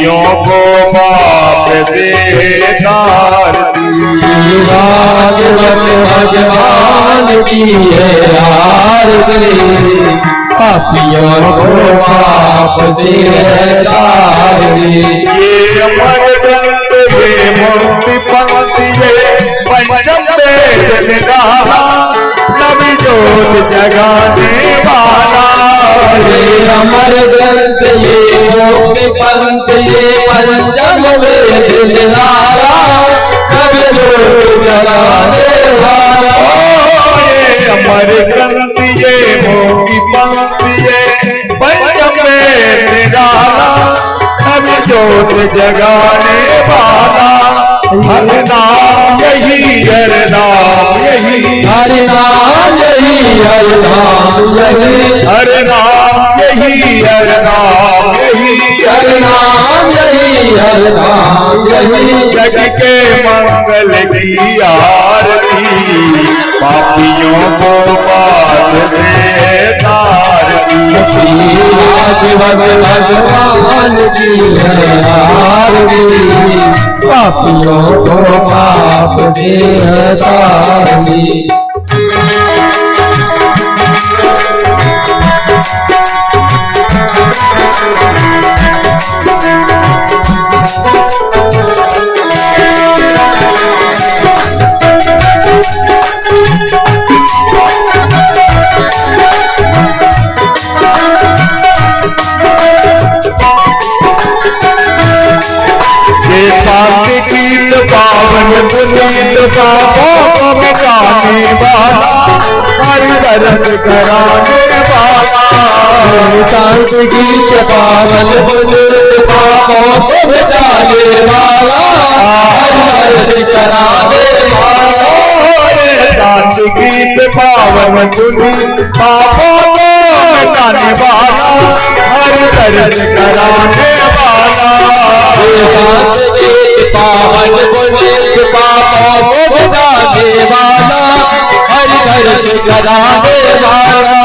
पापियों को माफ दे भागवत भगवान की है आरती, पापियों को माफ से तारती। ये अमर ग्रंथ ये मुक्ति पंक्ति ये पंचम वेद निराला, नवी जोत जगाने वाला। ये अमर ग्रंथ ये मुक्ति पंथ ये पंचम वेद निराला, नवी जोत जगाने वाला। ये अमर ग्रंथ ये मुक्ति पंक्ति ये पंचम वेद निराला, नवी जोत जगाने वाला। हर नाम यही हर नाम यही, हर नाम यही हर नाम यही, हर नाम यही हर नाम यही, हर नाम यही हर नाम यही। जग के मंगल की आरती, पापियों को बात से तारती। श्री भागवत भगवान की है आरती, पापियों को पाप से तारती। गीत पावन पुनीत पापों को मिटाने वाला, हर दर्द कराने वाला। शांत गीत पावन पुनीत पापों को मिटाने वाला, हर दर्द कराने वाला। शांत गीत पावन पुनीत पापों को मिटाने वाला, हर दर्द कराने वाला। शांत गीत पावन पुनीत पापों को मिटाने वाला, हर दर्द कराने वाला।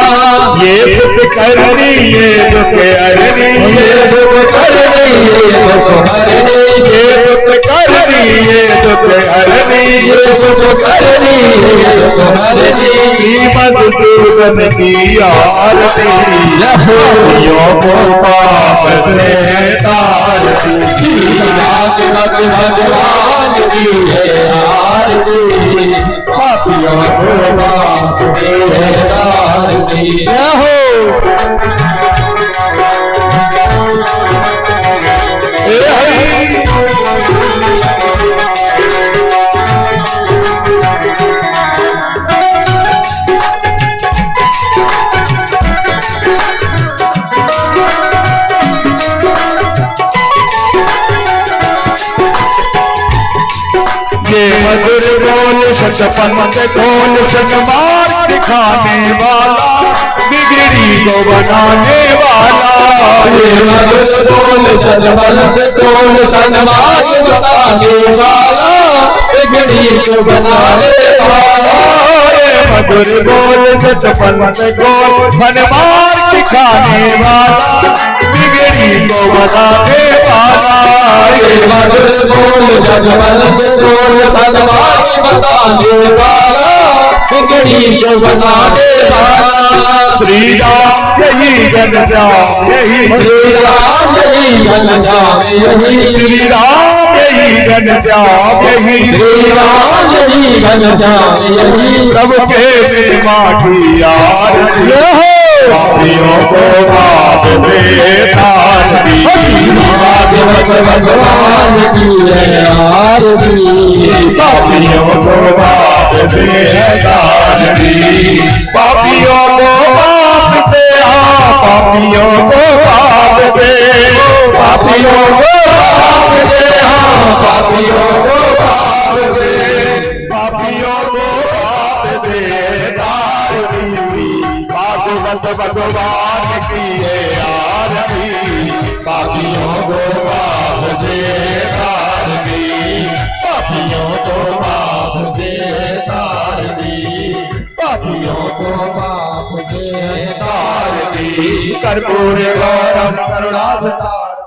ये दुख करनी ये दुख हरनी, ये दुख करनी ये दुख हरनी, ये दुख करनी ये दुख हरनी, ये दुख करनी ये दुख हरनी। मधुसूदन की आरती, पापियों को पाप से तारती। भागवत भगवान की है आरती, पापियों को पाप से तारती। ये मधुर बोल सच पंथ खोल सच मार्ग दिखाने वाला, बिगड़ी को बनाने वाला। ये मधुर बोल सच पंथ खोल सच मार्ग बताने वाला, बिगड़ी को बनाने वाला। मधुर बोल सच पंथ खोल सच मार्ग दिखाने वाला, बिगड़ी को बनाने वाला। ये मधुर बोल सच पंथ खोल सच मार्ग बताने वाला, बिगड़ी को बनाने वाला। श्री राम यही जन जाम यही, श्री राम यही जन जाम यही, श्री राम यही जन जाम यही, श्री राम यही जन जाम यही। सबके माँ की आरती, पापियों को पाप से तारती। भागवत भगवान की है आरती, पापियों को पाप से तारती। पापियों को पाप से पापियों को पाप दे, पापियों को पाप दे, पापियों को पाप दे, पापियों को पाप दे तारती। भागवत भगवान की है आरती, पापियों को पाप से तारती। पापियों को पाप से तारती, पापियों को पाप से तारती। कर्पूर गौरम करुणावतारम।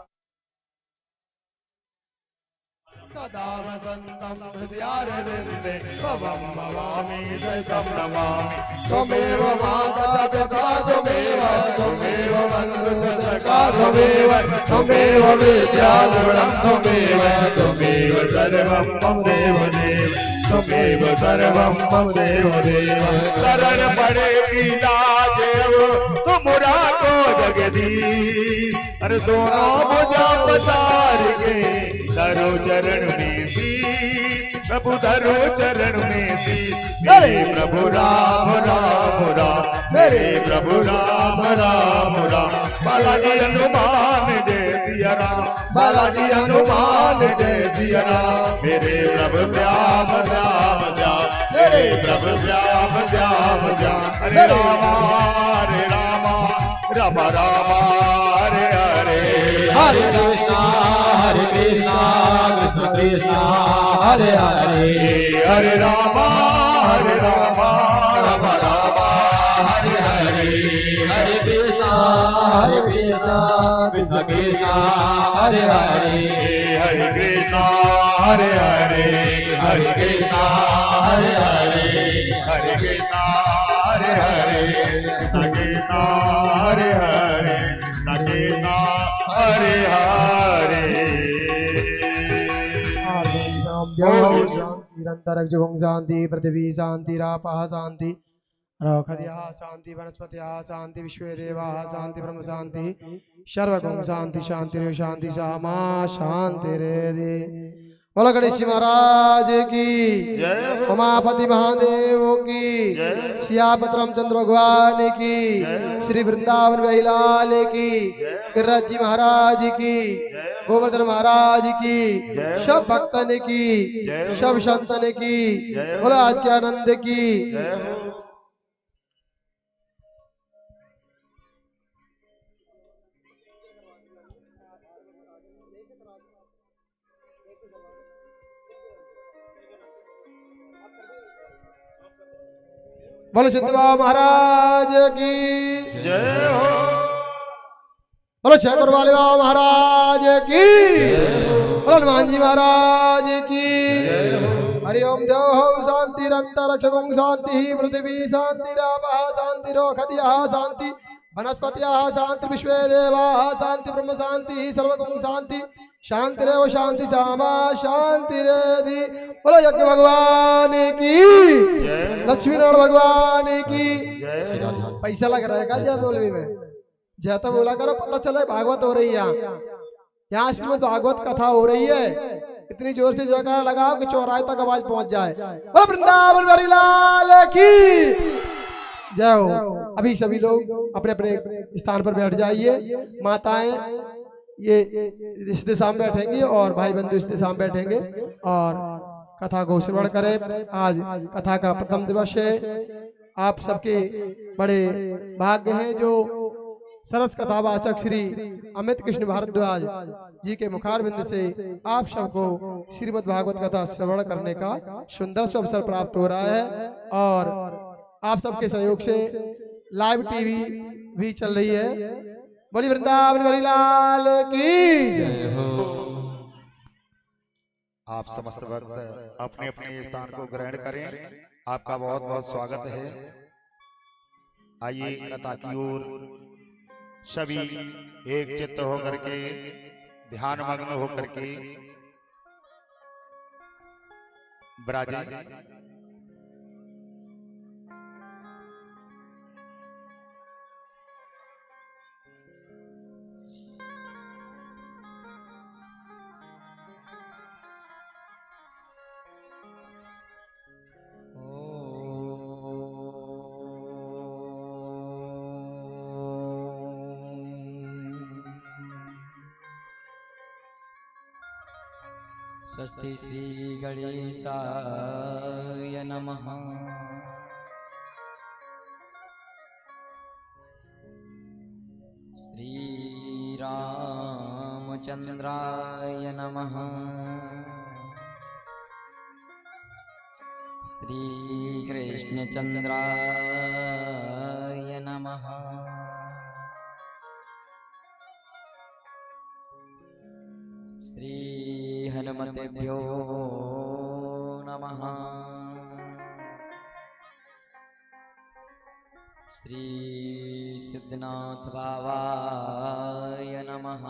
सदा वसन्तं हृदयारविन्दे भवं भवामि सहितं नमामि त्वमेव माता पिता त्वमेव बन्धु च सखा त्वमेव विद्याधरणं त्वमेव सर्वं मम देवदेव त्वमेव सर्वं मम देवदेव शरण पड़े लाजेव तुमरा को जगदीश अरे दोनों भुजा पसार के धरो चरण में शीश प्रभु धरो चरण में शीश मेरे प्रभु राम राम राम मेरे प्रभु राम राम राम बालाजी हनुमान जय सिया राम बालाजी हनुमान जय सिया राम मेरे प्रभु श्याम श्याम श्याम मेरे प्रभु श्याम श्याम श्याम हरे राम राम राम हरे हरे हरे कृष्णा कृष्ण कृष्ण हरे हरे हरे राम राम राम हरे हरे हरे कृष्णा कृष्ण कृष्ण हरे हरे हरे कृष्णा हरे हरे हरे कृष्णा हरे हरे हरे कृष्णा हरे हरे कृष्ण कृष्णा हरे हरे कृष्ण कृष्णा हरे हरे निरंतर जुगुं शांति पृथ्वी शांति रापः शांति रौखद्यः शांति वनस्पतयः शांति विश्वे देवाः शांति ब्रह्म शांति सर्वगुं शांति शांतिरेव शांति सामा शांतिरेधि बोलो गणेश जी महाराज की उमापति महादेव की सियापति रामचंद्र भगवान की श्री वृंदावन बिहारी लाल की गिरिराज जी महाराज की गोवर्धन महाराज की सब भक्तन की सब संतन की बोलो आज के आनंद की बोलो सिद्ध बाबा महाराज की जय हो बोलो शेखर वाले बाबा महाराज की बोलो हनुमान जी महाराज की हरि ओम देव हो शांति रक्षकं शांति पृथ्वी शांति रापः शांति रोखद्यः शांति वनस्पतयः शांति विश्वे देवाः शांति ब्रह्म शांति सर्वगुं शांति शांतिरेव शांति सामा शांतिरेधि बोलो यज्ञ भगवान की लक्ष्मी नारायण भगवान की पैसा लग रहा है क्या जय बोलवी में जय तो बोला करो पता चले भागवत हो रही है यहाँ श्रीमद् भागवत कथा हो रही है इतनी जोर से जयकारा लगाओ कि चौराहे तक आवाज पहुंच जाए बोलो वृंदावन बिहारी लाल की जय हो। अभी सभी लोग अपने अपने स्थान पर बैठ जाइए। माताएं ये इस दिशा में बैठेंगी और भाई बंधु इस दिशा में बैठेंगे और कथा को श्रवण करें। आज कथा का प्रथम दिवस है। आप सबके बड़े भाग्य हैं जो सरस कथावाचक श्री अमित कृष्ण भारद्वाज जी के मुखारबिंद से आप सबको श्रीमद् भागवत कथा श्रवण करने का सुंदर से अवसर प्राप्त हो रहा है और आप सबके सहयोग से लाइव टीवी भी चल रही है। बड़ी वृंदावन बिहारी लाल की जय हो। आप समस्त भक्त अपने अपने स्थान को ग्रहण करें। आपका बहुत बहुत स्वागत है। आइए कथा की ओर सभी एक चित्त होकर के ध्यान मग्न होकर के विराजे। स्वस्ति श्री गणेशाय नमः। श्री रामचंद्राय नमः। श्री कृष्णचंद्राय नमः। श्री हनुमतेभ्यो नमः। श्री सिद्धनाथ बाबाय नमः।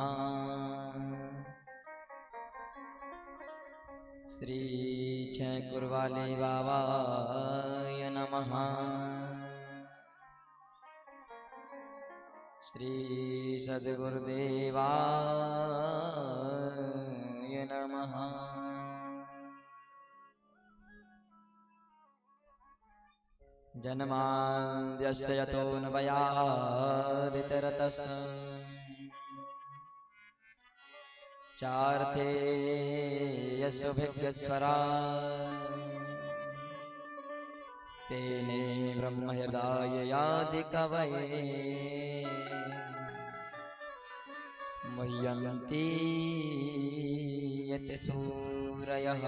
श्री छकुरवाले बाबाय नमः। श्री सद्गुरुदेवाय नमः। जन्माद्यस्य यतोऽन्वयादितरतस्य चार्थे यशोभिज्ञस्वरात् तेने ब्रह्महृदाययादिकवये मुह्यन्ति यतिसूरयः।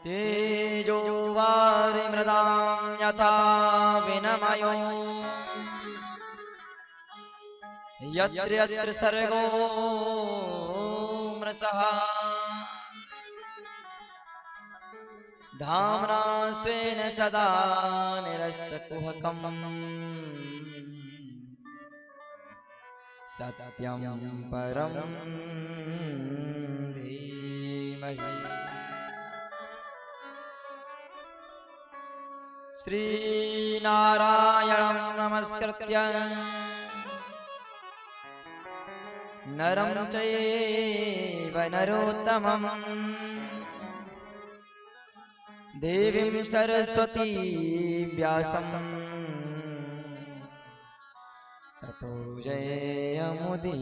तेजो वारिमृदां यथा विनिमयो यत्र यत्र सर्गो मृषः धाम्ना स्वेन सदा निरस्तकुहकम् सत्यं परं धीमहि। श्रीनारायणं नमस्कृत्य नरं चैव नरोत्तमं देवीं सरस्वती व्यासं ततो जयमुदीरये।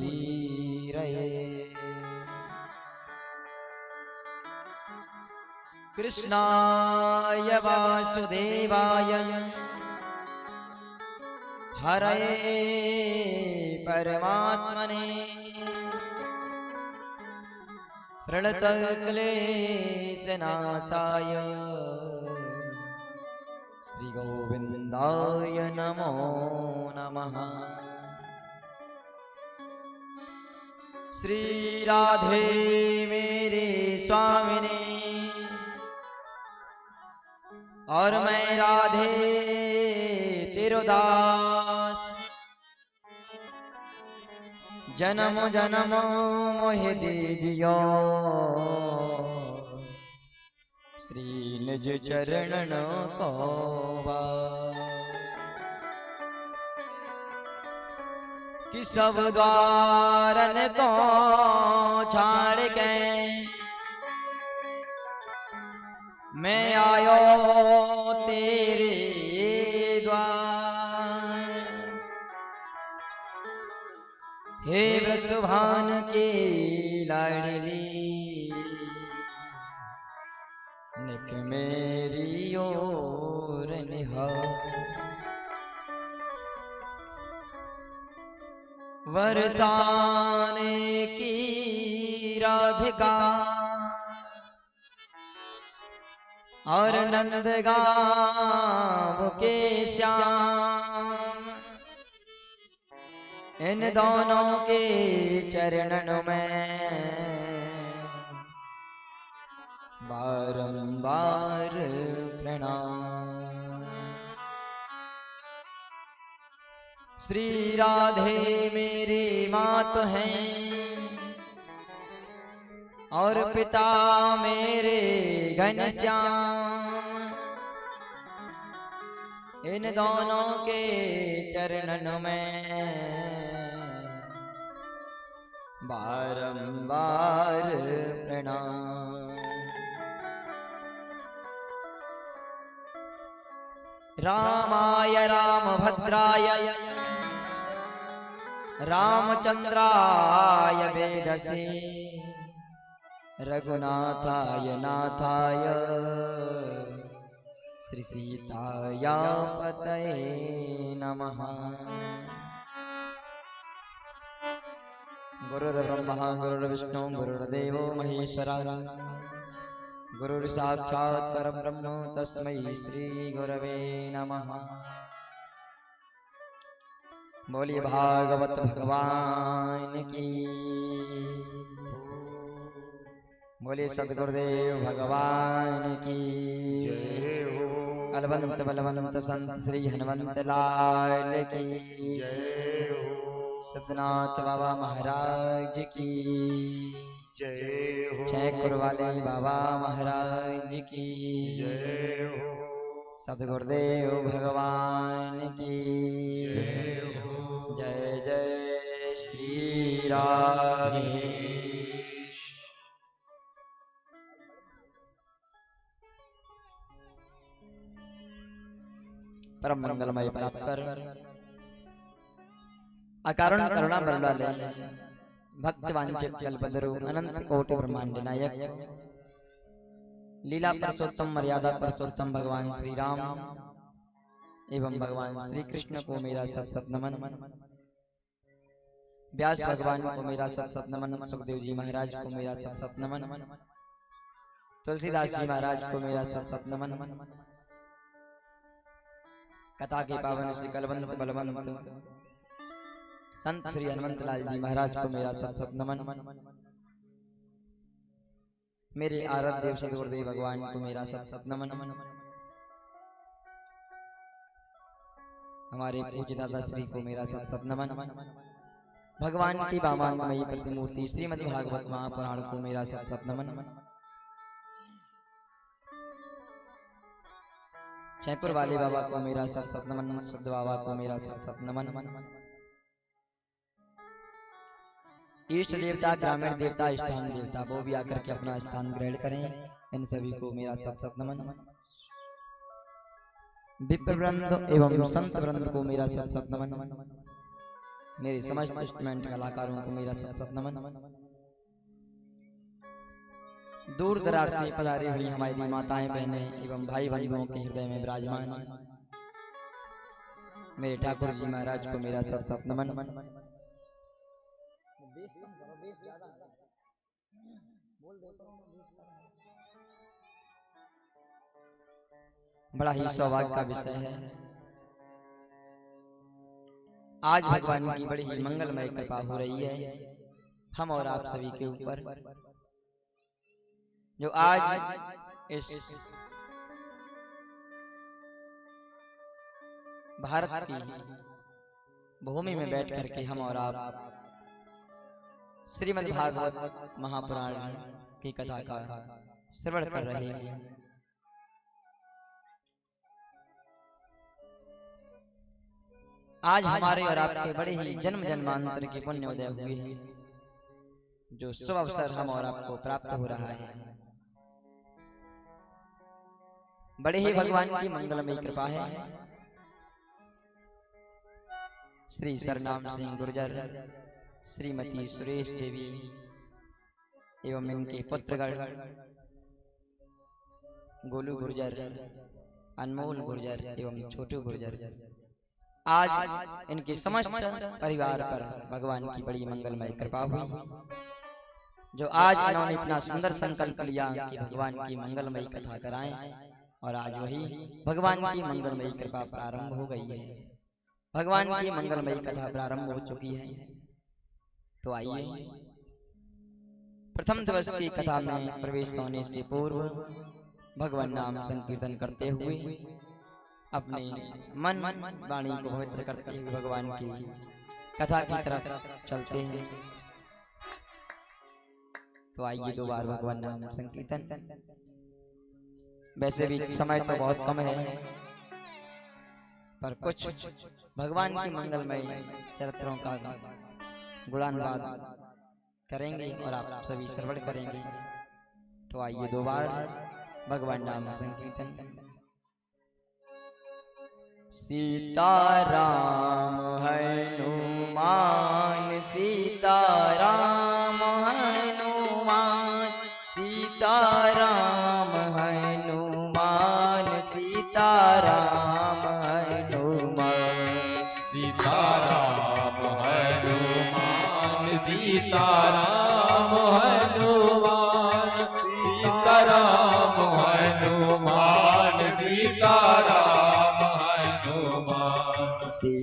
कृष्णाय वासुदेवाय हरये परमात्मने प्रणतक्लेशनाशाय श्रीगोविन्दाय नमो नमः। श्री राधे मेरे स्वामिने और मैं राधे तेरो दास, जन्म जन्म मोहि दीजियो श्री निज चरणन को कि सब द्वारन को छाड़ के मैं आयो तेरे द्वार। हे वृषभान के लाडली निक मेरी ओर निहार। वरसाने की राधिका और नंदगांव के श्याम, इन दोनों के चरणों में बारंबार प्रणाम। श्री राधे मेरी मात हैं और पिता मेरे घनश्याम, इन दोनों के चरणों में बारंबार प्रणाम। रामाय रामभद्राय रामचंद्राय वेदसे रघुनाथाय नाथाय श्री सीताया पतये नमः। गुरुर्ब्रह्मा गुरुर्विष्णु गुरुर्देवो महेश्वरः, गुरुर्साक्षात् परब्रह्म तस्मै श्री गुरवे नमः। बोलिए भागवत भगवान की, बोलिए सदगुरुदेव भगवान की। जय हो। अलवंत बलवंत संत श्री हनुमंत लाल की। जय हो। सतनाथ बाबा महाराज की। जय हो। छैकुर वाले बाबा महाराज की। जय हो। सदगुरुदेव भगवान की। जय हो। जय जय श्री राधे। परम मंगलमय परात्पर अकारण करुणा बरलाले भक्त वांछित कल्पतरु अनंत कोटि ब्रह्मांड नायक लीला पुरुषोत्तम मर्यादा पुरुषोत्तम भगवान श्री राम एवं भगवान श्री कृष्ण को मेरा सत सत नमन। व्यास भगवान को मेरा सत सत नमन। सुखदेव जी महाराज को मेरा सत सत नमन। तुलसीदास जी महाराज को मेरा सत सत नमन। कथा के पावन श्री कलवंत बलवंत संत श्री हनुमंत लाल जी महाराज को मेरा सत सत नमन। मेरे आराध्य देव सदगुरुदेव भगवान को मेरा सत सत नमन। हमारे पूज्य दादा श्री को मेरा सत सत नमन। भगवान की वामांगमयी प्रतिमूर्ति श्रीमद् भागवत महापुराण को मेरा सत सत नमन। छैकुर वाले बाबा को मेरा सत सत नमन। शुद्ध बाबा को मेरा सत सत नमन। इष्ट देवता, ग्रामीण देवता, स्थान देवता वो भी आकर के अपना स्थान ग्रहण करें। इन सभी को मेरा सत सत नमन। विप्र वृंद एवं संत वृंद को मेरा सत सत नमन। मेरे समस्त इंस्ट्रूमेंट कलाकारों को मेरा सत सत नमन। दूर दराज से पधारी हुई हमारी माताएं बहनें एवं भाई बंधुओं के हृदय में विराजमान मेरे ठाकुर जी महाराज को मेरा सत सत नमन। बड़ा ही सौभाग्य का विषय है। आज भगवान की बड़ी ही मंगलमय कृपा हो रही है हम और आप सभी के ऊपर, जो आज इस भारत की भूमि में बैठ करके हम और आप श्रीमद् भागवत महापुराण की कथा का श्रवण कर रहे हैं। आज हमारे और आपके बड़े ही जन्म जन्मांतर के पुण्य उदय हुए हैं, जो शुभ अवसर हम और आपको प्राप्त हो रहा है। बड़े ही भगवान की मंगलमयी कृपा है। श्री सरनाम सिंह गुर्जर, श्रीमती सुरेश देवी एवं इनके पुत्रगण गोलू गुर्जर, अनमोल गुर्जर एवं छोटू गुर्जर, आज इनके समस्त परिवार पर भगवान की बड़ी मंगलमय कृपा हुई, जो आज इन्होंने इतना सुंदर संकल्प लिया कि भगवान की मंगलमयी कथा कराएं, और आज वही भगवान की मंगलमयी कृपा प्रारंभ हो गई है। भगवान की मंगलमयी कथा प्रारंभ हो चुकी है। तो आइए प्रथम दिवस की कथा में प्रवेश होने से पूर्व भगवान नाम संकीर्तन करते हुए अपने मन वाणी को पवित्र करते हुए भगवान की कथा की तरफ चलते हैं। तो आइए दो बार भगवान नाम संकीर्तन। वैसे भी समय तो बहुत कम है, पर कुछ भगवान की मंगलमय चरित्रों का गुणानुवाद करेंगे और आप सभी श्रवण करेंगे। तो आइए दो बार भगवान नाम संकीर्तन। सीताराम हनुमान, सीताराम हनुमान, सीताराम हनुमान, सीताराम हनुमान, सीताराम हनुमान, सीताराम हनुमान, सीताराम हनुमान, सीताराम हनुमान,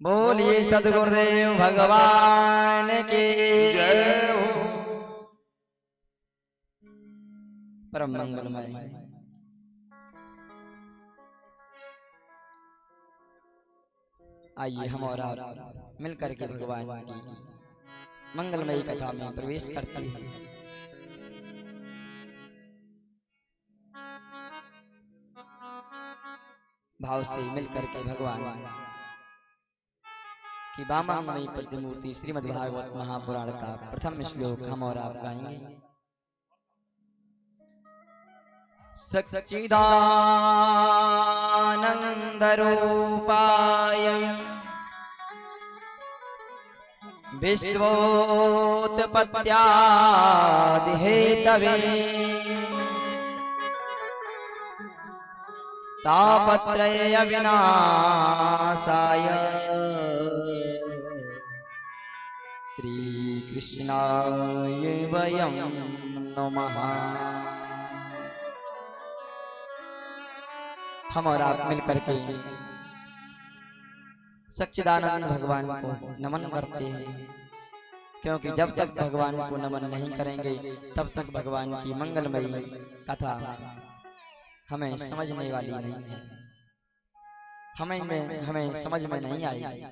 बोलिए सदगुरुदेव भगवान की जय हो। परम मंगलमय आइए हम और आप मिलकर के भगवान की मंगलमयी कथा में प्रवेश करते हैं। भाव से मिलकर के भगवान की वामंगमयी प्रतिमूर्ति श्रीमद् भागवत महापुराण का प्रथम श्लोक हम और आप गाएंगे। सच्चिदानंद रूपाय विश्वोत्पत्त्यादि हेतवे तापत्रय विनाशाय श्री कृष्णाय वयं नमः। हम और आप मिलकर के सच्चिदानंद भगवान को नमन करते हैं, क्योंकि जब तक भगवान को नमन नहीं करेंगे तब तक भगवान की मंगलमयी कथा हमें समझने वाली नहीं है, हमें समझ में नहीं आएगी।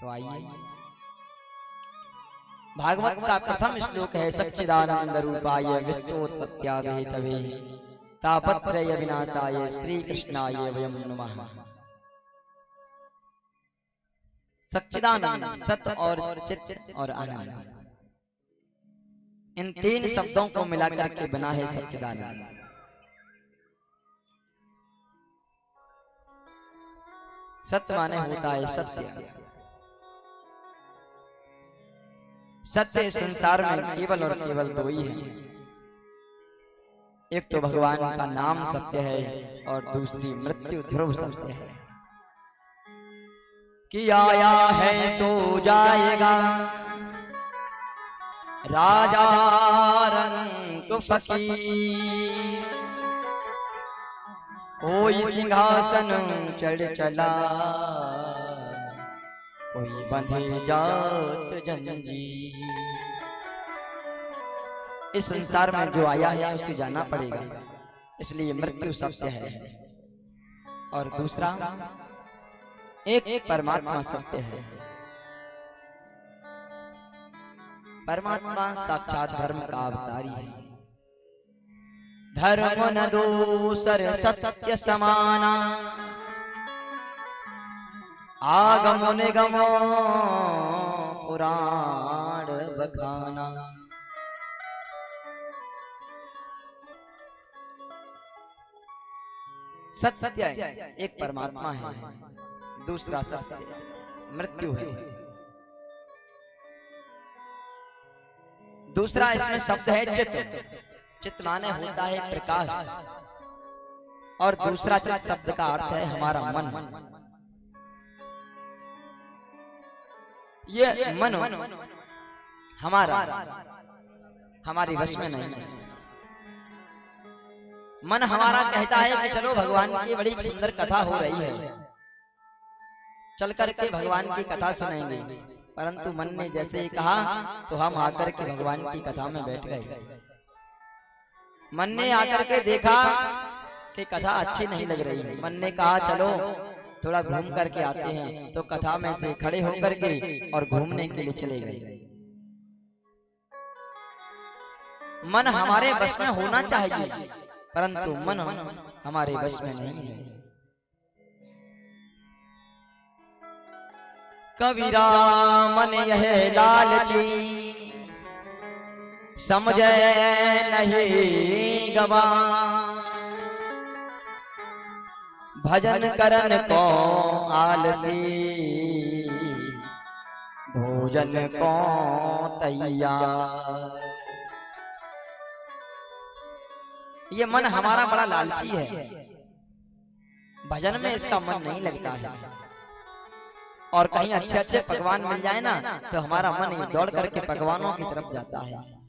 तो आइए, भागवत का प्रथम श्लोक है सच्चिदानंद रूपाय विश्वोत्पत्त्यादि हेतवे तापत्रय विनाशाय श्री कृष्णाय वयं नमः। सच्चिदानंद सत और चित और आनंद, इन तीन शब्दों को मिलाकर के बना है सच्चिदानंद। सत्य माने होता है सत्य। सत्य संसार में केवल और केवल दो ही है, एक तो भगवान का नाम सत्य है और दूसरी मृत्यु ध्रुव सत्य है। कि आया है सो जाएगा राजा रंग फकीर, कोई सिंहासन चढ़ चला कोई बंधे जात जंजीर। इस संसार में जो आया है उसे जाना पड़ेगा, इसलिए मृत्यु सत्य है। और दूसरा एक परमात्मा सत्य है। परमात्मा साक्षात धर्म का अवतारी है। धर्म न दूसर सत्य समाना, आगमो निगमो पुराण बखाना। सत्य एक परमात्मा है, दूसरा सत्य मृत्यु है। दूसरा इसमें शब्द है चित्त। चित्त माने होता है प्रकाश, और दूसरा चित्त शब्द का अर्थ है हमारा मन। ये मन हमारा हमारी वश में नहीं है। मन हमारा कहता है कि चलो भगवान की बड़ी सुंदर कथा हो रही है, चल करके भगवान की कथा सुनेंगे। परंतु मन ने जैसे ही कहा तो हम आकर के भगवान की कथा में बैठ गए। मन ने आकर के देखा कि कथा अच्छी नहीं लग रही है। मन ने कहा चलो थोड़ा घूम करके आते हैं, तो कथा में से खड़े होकर के और घूमने के लिए चले गए। मन हमारे वश में होना चाहिए, परंतु मन हमारे वश में नहीं है। कबीरा मन यह लालची, समझे नहीं गवा। भजन करन को आलसी, भोजन को तैयार। ये मन हमारा बड़ा लालची है, भजन में इसका मन नहीं लगता है। और कहीं अच्छे अच्छे पकवान मिल जाए ना तो हमारा मन दौड़ करके पकवानों की तरफ जाता है।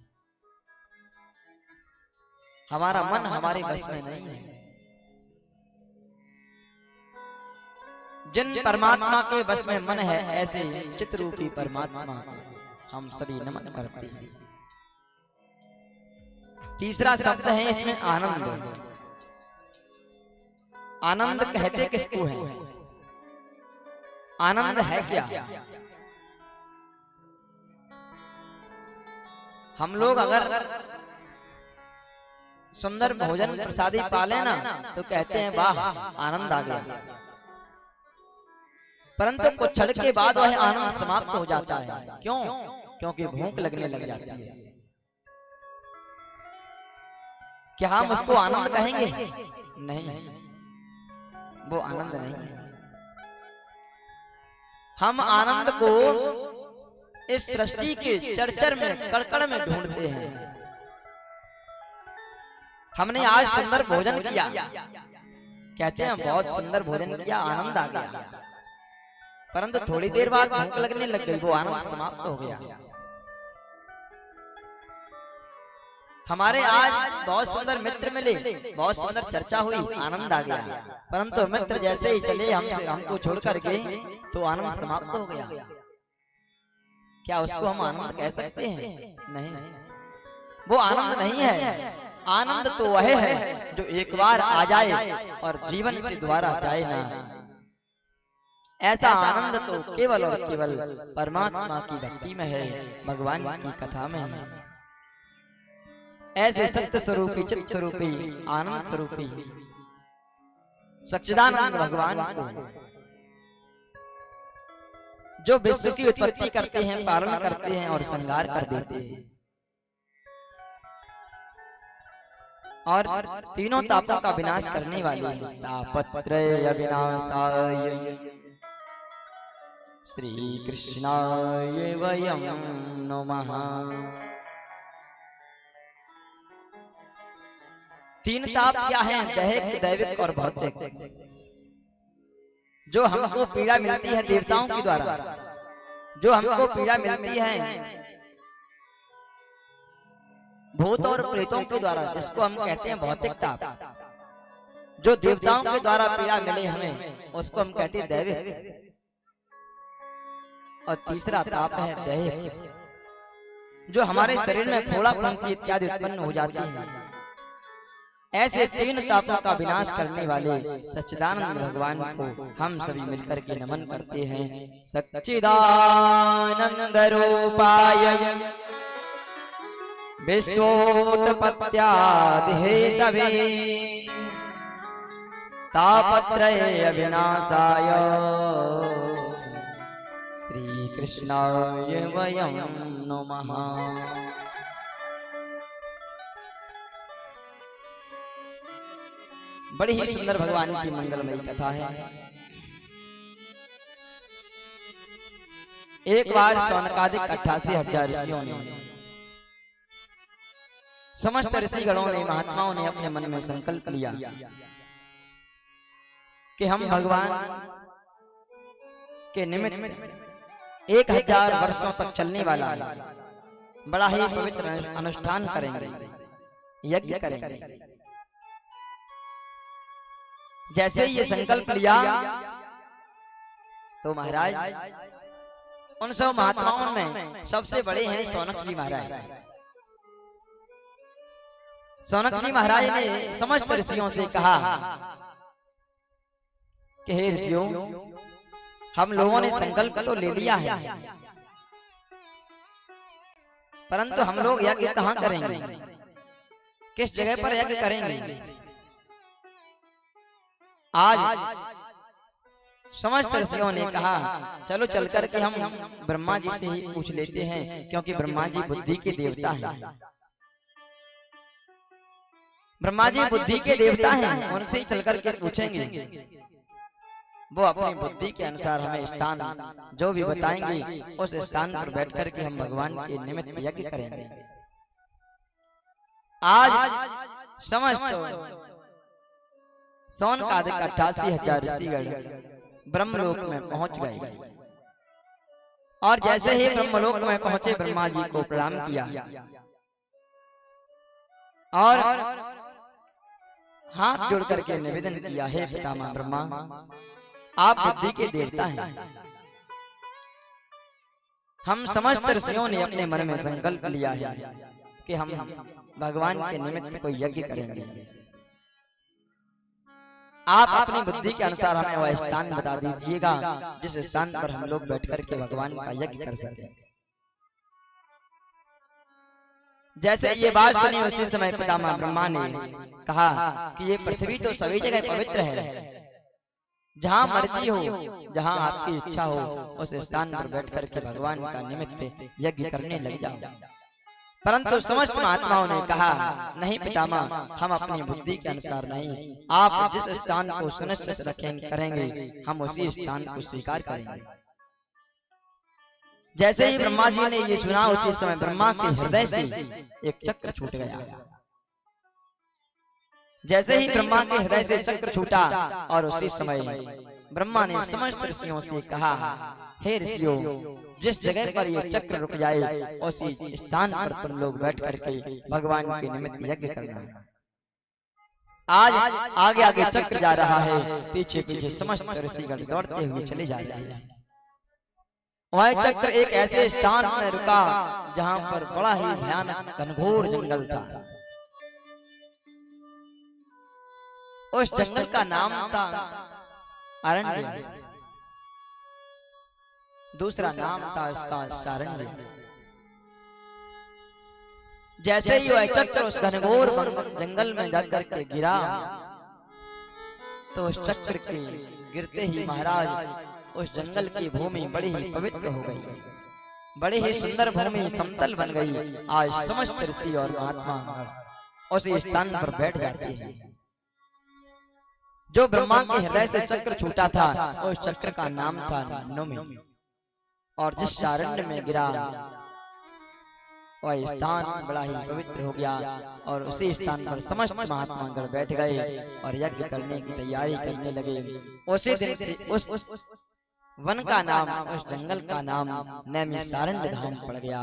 हमारा मन हमारे बस में नहीं है। जिन परमात्मा के बस में मन है ऐसे चित्त रूपी परमात्मा को हम सभी नमन करते हैं। तीसरा शब्द है इसमें आनंद। आनंद कहते किसको है? आनंद है क्या? हम लोग अगर सुंदर भोजन प्रसादी पाले ना तो कहते हैं वाह आनंद आ गया, परंतु कुछ क्षण के बाद वह आनंद समाप्त हो जाता है। क्यों? क्योंकि भूख लगने लग जाती है। क्या हम उसको आनंद कहेंगे? नहीं, वो आनंद नहीं है। हम आनंद को इस सृष्टि के चरचर में कड़कड़ में ढूंढते हैं। हमने आज सुंदर भोजन किया, कहते हैं बहुत सुंदर भोजन किया, आनंद आ गया, परंतु थोड़ी देर बाद भूख लगने लग गई, वो आनंद समाप्त हो गया। हमारे आज बहुत सुंदर मित्र मिले, बहुत सुंदर चर्चा हुई, आनंद आ गया, परंतु मित्र जैसे ही चले हमको छोड़ करके तो आनंद समाप्त हो गया। क्या उसको हम आनंद कह सकते हैं? नहीं, वो आनंद नहीं है। आनंद तो वह है जो एक बार आ जाए और जीवन से दोबारा जाए ना। ऐसा आनंद तो केवल और केवल परमात्मा की भक्ति में है, भगवान की कथा में है। ऐसे सत्य स्वरूपी, चित्त स्वरूपी, आनंद स्वरूपी सच्चिदानंद भगवान को जो विश्व की उत्पत्ति करते हैं, पालन करते हैं और श्रृंगार कर देते हैं, और तीनों तापों का विनाश करने वाले तापत्रय विनाशाय श्री कृष्णाय वयं नमः। तीन ताप क्या हैं? दैहिक, दैविक और भौतिक। जो हमको पीड़ा मिलती है देवताओं के द्वारा, जो हमको पीड़ा मिलती है भूत और प्रेतों के द्वारा, जिसको हम कहते हैं भौतिक ताप। जो देवताओं के द्वारा पीड़ा मिले हमें, उसको हम कहते हैं दैविक। और तीसरा ताप है दैहिक, जो हमारे शरीर में फोड़ा, फुंसी इत्यादि उत्पन्न हो जाती है। ऐसे तीन तापों का विनाश करने वाले सच्चिदानंद भगवान को हम सभी मिलकर के नमन करते हैं। सच्चिदानंद रूपाय विश्वोत्पत्त्यादिहेतवे तापत्रय विनाशाय श्री कृष्णाय वयं नमः। बड़ी ही सुंदर भगवान की मंगलमयी कथा है। एक बार शौनकादिक 88,000 ऋषियों ने, समस्त ऋषिगणों ने, महात्माओं ने अपने मन में संकल्प लिया कि हम भगवान के निमित्त 1000 वर्षों तक चलने वाला बड़ा ही पवित्र अनुष्ठान करेंगे, यज्ञ करेंगे। जैसे ये संकल्प लिया तो महाराज, उन सब महात्माओं में सबसे बड़े हैं शौनक जी महाराज। शौनक जी महाराज ने समस्त ऋषियों से कहा कि हे ऋषियों, हम लोगों ने संकल्प तो ले लिया है, परंतु हम लोग यज्ञ कहाँ करेंगे, किस जगह पर यज्ञ करेंगे? आज समस्त ऋषियों ने कहा चलो चलकर के हम ब्रह्मा जी से ही पूछ लेते हैं, क्योंकि ब्रह्मा जी बुद्धि के देवता हैं। ब्रह्मा जी बुद्धि के देवता हैं, उनसे ही चलकर के पूछेंगे। वो अपनी बुद्धि के अनुसार हमें स्थान जो भी बताएंगे, उस स्थान पर बैठ करके हम भगवान के निमित्त यज्ञ करेंगे। आज समस्त शौनकादिक 88,000 ऋषिगण ब्रह्मलोक में पहुंच गए, और जैसे ही ब्रह्मलोक में पहुंचे ब्रह्मा जी को प्रणाम किया और हाथ जोड़ करके निवेदन किया, हे पितामह ब्रह्मा, आप बुद्धि के देवता हैं। हम समस्त ऋषियों ने अपने मन में संकल्प लिया है कि हम भगवान के निमित्त कोई यज्ञ करेंगे। आप अपनी बुद्धि के अनुसार हमें वह स्थान बता दीजिएगा जिस स्थान पर हम लोग बैठ करके भगवान का यज्ञ कर सकते हैं। जैसे ये बात सुनी उसी समय पितामह ब्रह्मा ने कहा कि ये पृथ्वी तो सभी जगह पवित्र है, जहाँ मर्जी हो, जहाँ आपकी इच्छा हो, उस स्थान पर बैठ करके भगवान का निमित्त यज्ञ करने लग जाओ। परंतु समस्त महात्माओं ने कहा नहीं पितामह, हम अपनी बुद्धि के अनुसार नहीं, आप जिस स्थान को सुनिश्चित करेंगे हम उसी स्थान को स्वीकार करेंगे। जैसे ही ब्रह्मा जी ने ये सुना उसी समय ब्रह्मा के हृदय से एक चक्र छूट गया। जैसे ही ब्रह्मा के हृदय से चक्र छूटा और उसी समय ब्रह्मा ने समस्त ऋषियों से कहा, हे ऋषियों, जिस जगह पर ये चक्र रुक जाए उसी स्थान पर तुम लोग बैठ करके भगवान के निमित्त यज्ञ करना। आज आगे आगे चक्र जा रहा है, पीछे पीछे समस्त ऋषिगण दौड़ते हुए चले जा रहे हैं। वह चक्र एक ऐसे स्थान में रुका जहां पर बड़ा ही भयानक घनघोर जंगल था। उस जंगल का नाम था अरण्य, दूसरा नाम था इसका सारण्य। जैसे ही वह चक्र उस घनघोर जंगल में जाकर के गिरा तो उस चक्र के गिरते ही महाराज उस जंगल की भूमि बड़ी ही पवित्र हो गई, बड़ी ही सुंदर भूमि समतल बन गई। आज समस्त ऋषि और महात्मा उसी स्थान पर बैठ जाते हैं। जो ब्रह्मा के हृदय से चक्र छूटा था उस चक्र का नाम था नौमी, और जिस अरण्य में गिरा वह स्थान बड़ा ही पवित्र हो गया। और उसी स्थान पर समस्त महात्मागण बैठ गए और यज्ञ करने की तैयारी करने लगे। उसी दिन से उस वन का नाम, उस जंगल का नाम नैमिषारण्य धाम पड़ गया।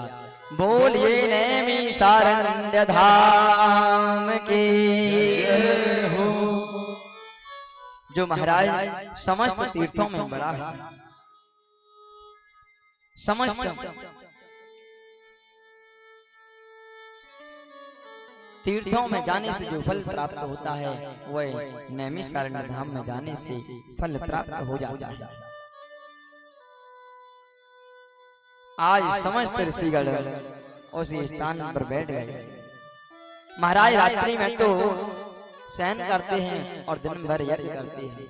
बोलिए नैमिषारण्य धाम की जय हो। जो महाराज समस्त तीर्थों में बड़ा है, समस्त तीर्थों में जाने से जो फल प्राप्त होता है वह नैमिषारण्य धाम में जाने से फल प्राप्त हो जाता है। आज समस्त ऋषिगण उसी स्थान पर बैठ गए। महाराज रात्रि में तो शयन करते हैं और दिन भर यज्ञ करते हैं।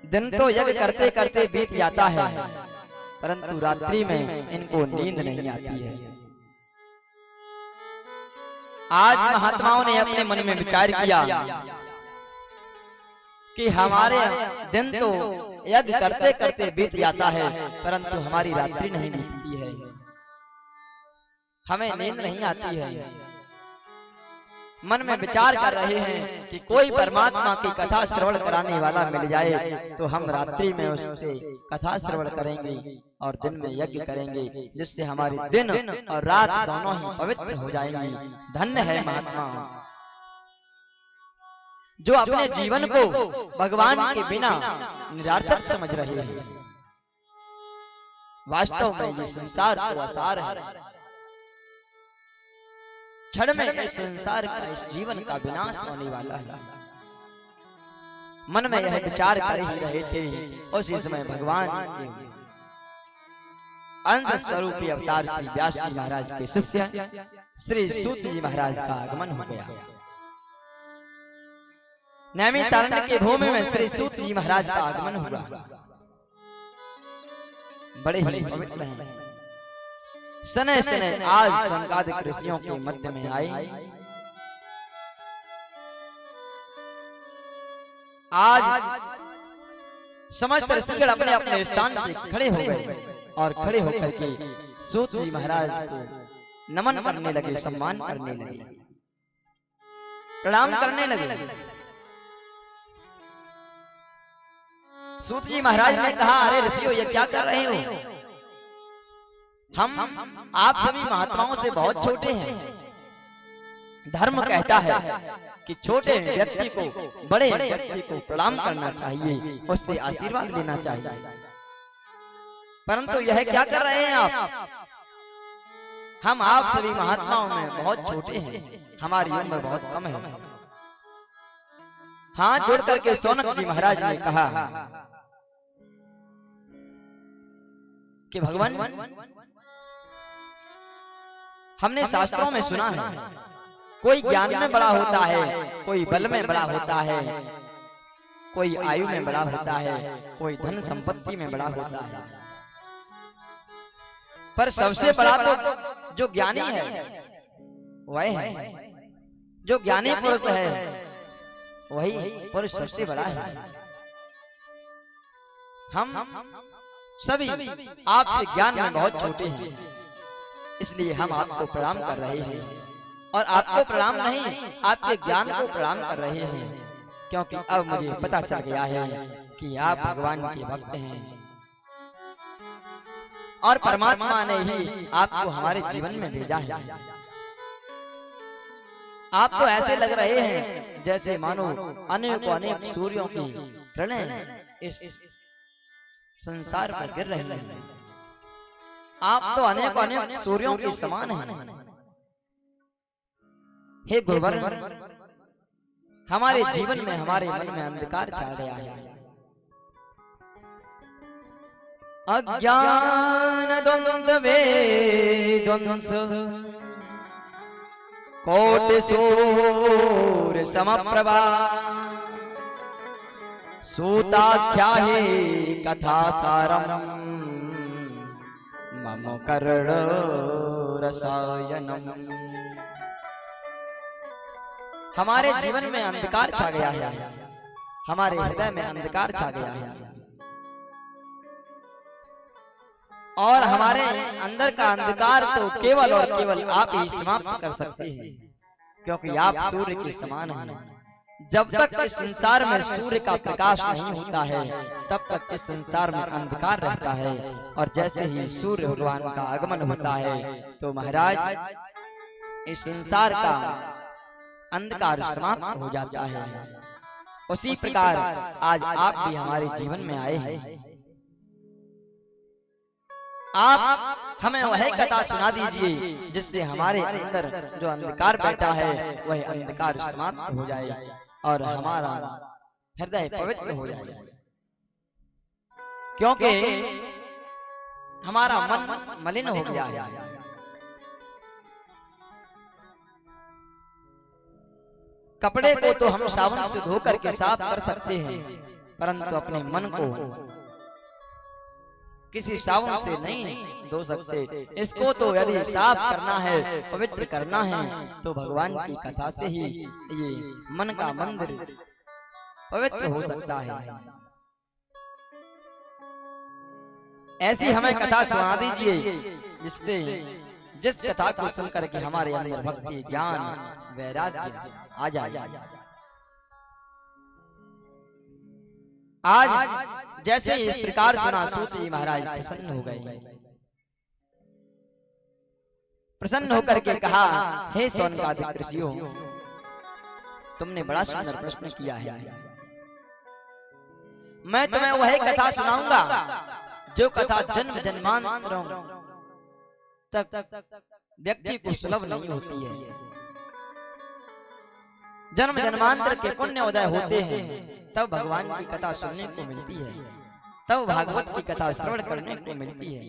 दिन तो यज्ञ करते करते बीत जाता है, परंतु रात्रि में इनको नींद नहीं आती है। आज महात्माओं ने अपने मन में विचार किया कि हमारे दिन तो यज्ञ करते करते बीत जाता है, परंतु हमारी रात्रि नहीं बीतती है, हमें नींद नहीं आती है। मन में विचार कर रहे हैं कि कोई परमात्मा की कथा श्रवण कराने वाला मिल जाए तो हम रात्रि में उससे कथा श्रवण करेंगे और दिन में यज्ञ करेंगे, जिससे हमारी दिन और रात दोनों ही पवित्र हो जाएंगी। धन्य है महात्मा जो अपने जीवन को भगवान के बिना निरर्थक समझ रहे हैं। वास्तव में ये संसार तो असार है, क्षण में इस संसार का, इस जीवन का विनाश होने वाला है। मन में यह विचार कर ही रहे थे, उसी समय भगवान के अंश स्वरूपी अवतार श्री व्यास जी महाराज के शिष्य श्री सूत जी महाराज का आगमन हो गया। नैमिषारण्य की भूमि में श्री सूत जी महाराज का आगमन हुआ। बड़े ही पवित्र हैं। सने सने आज संकादिक ऋषियों के मध्य में आए। आज समस्त ऋषिगण अपने अपने स्थान से खड़े हो गए और खड़े होकर के सूत जी महाराज को नमन करने लगे, सम्मान करने लगे, प्रणाम करने लगे। सूत जी महाराज ने कहा, अरे ऋषियों ये क्या कर रहे हो? हम आप सभी महात्माओं से बहुत छोटे हैं, धर्म कहता है कि छोटे व्यक्ति को बड़े व्यक्ति को प्रणाम करना चाहिए, उससे आशीर्वाद लेना चाहिए। परंतु यह क्या कर रहे हैं आप? हम आप सभी महात्माओं में बहुत छोटे हैं, हमारी उम्र बहुत कम है। हाथ जोड़ करके सोनक जी महाराज ने कहा कि भगवान, हमने शास्त्रों में सुना है कोई ज्ञान में बड़ा होता है, कोई बल में बड़ा होता है, कोई आयु में बड़ा होता है, कोई धन संपत्ति में बड़ा होता है, पर सबसे बड़ा तो जो ज्ञानी है वह है, जो ज्ञानी पुरुष है वही पुरुष सबसे बड़ा है। हम सभी आपसे ज्ञान में बहुत छोटे हैं, इसलिए हम आपको प्रणाम कर रहे हैं, और आपको प्रणाम नहीं, आपके ज्ञान को प्रणाम कर रहे हैं, क्योंकि अब मुझे पता चल गया है कि आप भगवान के भक्त हैं और परमात्मा ने ही आपको हमारे जीवन में भेजा है। आप तो ऐसे लग रहे हैं जैसे मानो अनेक सूर्यों की किरणें इस संसार पर गिर रही हैं। आप तो अनेक सूर्यों के समान हैं। हे गुरुवर, हमारे जीवन में, हमारे मन में अंधकार छा गया है। अज्ञान द्वंद्वे ध्वंस कोटि सूर्य समप्रभा सूताख्याहे कथा सारम मम कर्ण रसायनम। हमारे जीवन में अंधकार छा गया है, हमारे हृदय में अंधकार छा गया है, और हमारे अंदर का अंधकार तो केवल और केवल आप ही समाप्त कर सकते हैं, क्योंकि आप सूर्य के समान हैं। जब तक इस संसार में सूर्य का प्रकाश नहीं होता है, तब तक इस संसार में अंधकार रहता है, और जैसे ही सूर्य भगवान का आगमन होता है तो महाराज इस संसार का अंधकार समाप्त हो जाता है। उसी प्रकार आज आप भी हमारे जीवन में आए हैं। आप हमें वह कथा सुना दीजिए जिससे हमारे अंदर जो अंधकार बैठा है वह अंधकार समाप्त हो जाए और हमारा हृदय पवित्र हो जाए, क्योंकि हमारा मन मलिन हो गया है। कपड़े को तो हम साबुन से धो करके साफ कर सकते हैं, परंतु अपने मन को किसी साबुन से नहीं धो सकते। इसको तो यदि साफ करना है, पवित्र करना है, तो भगवान की कथा से ही ये मन का मंदिर पवित्र हो सकता है। ऐसी हमें कथा सुना दीजिए जिससे, जिस कथा को सुनकर के हमारे अंदर भक्ति, ज्ञान, वैराग्य आ जाए। आज जैसे इस प्रकार सुना, सूत जी महाराज प्रसन्न हो गए। प्रसन्न होकर के कहा, हे सौनकादिक ऋषियों, तुमने बड़ा सुंदर प्रश्न किया है। मैं तुम्हें वही कथा सुनाऊंगा जो कथा जन्म जन्मांतरों तक व्यक्ति को सुलभ नहीं होती है। जन्म जन्मांतर के पुण्य उदय होते हैं, तब भगवान की कथा सुनने को मिलती है, तब भागवत की कथा श्रवण करने को मिलती है।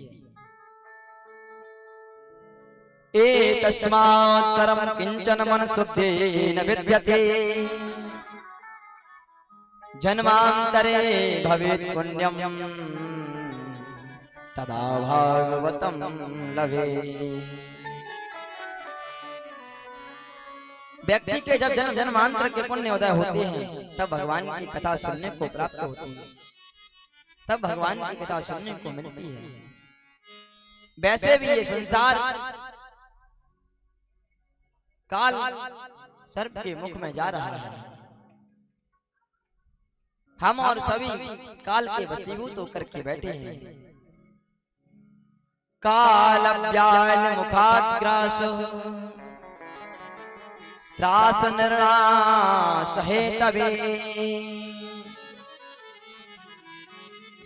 एतस्मात् परम किंचन मन शुद्धेन विद्यते जन्मांतरे भवेत् पुण्यम तदा भागवतम लभे। व्यक्ति के जब जन्म जन्मांतर के पुण्य उदय होते हैं, तब भगवान की कथा सुनने को प्राप्त होती है, तब भगवान की कथा सुनने को मिलती है। वैसे भी ये संसार काल सर्प के मुख में जा रहा है। हम और सभी काल के वशीभूत होकर के बैठे हैं। काल व्याल मुखाग्रास त्रास निर्णा सहे तबे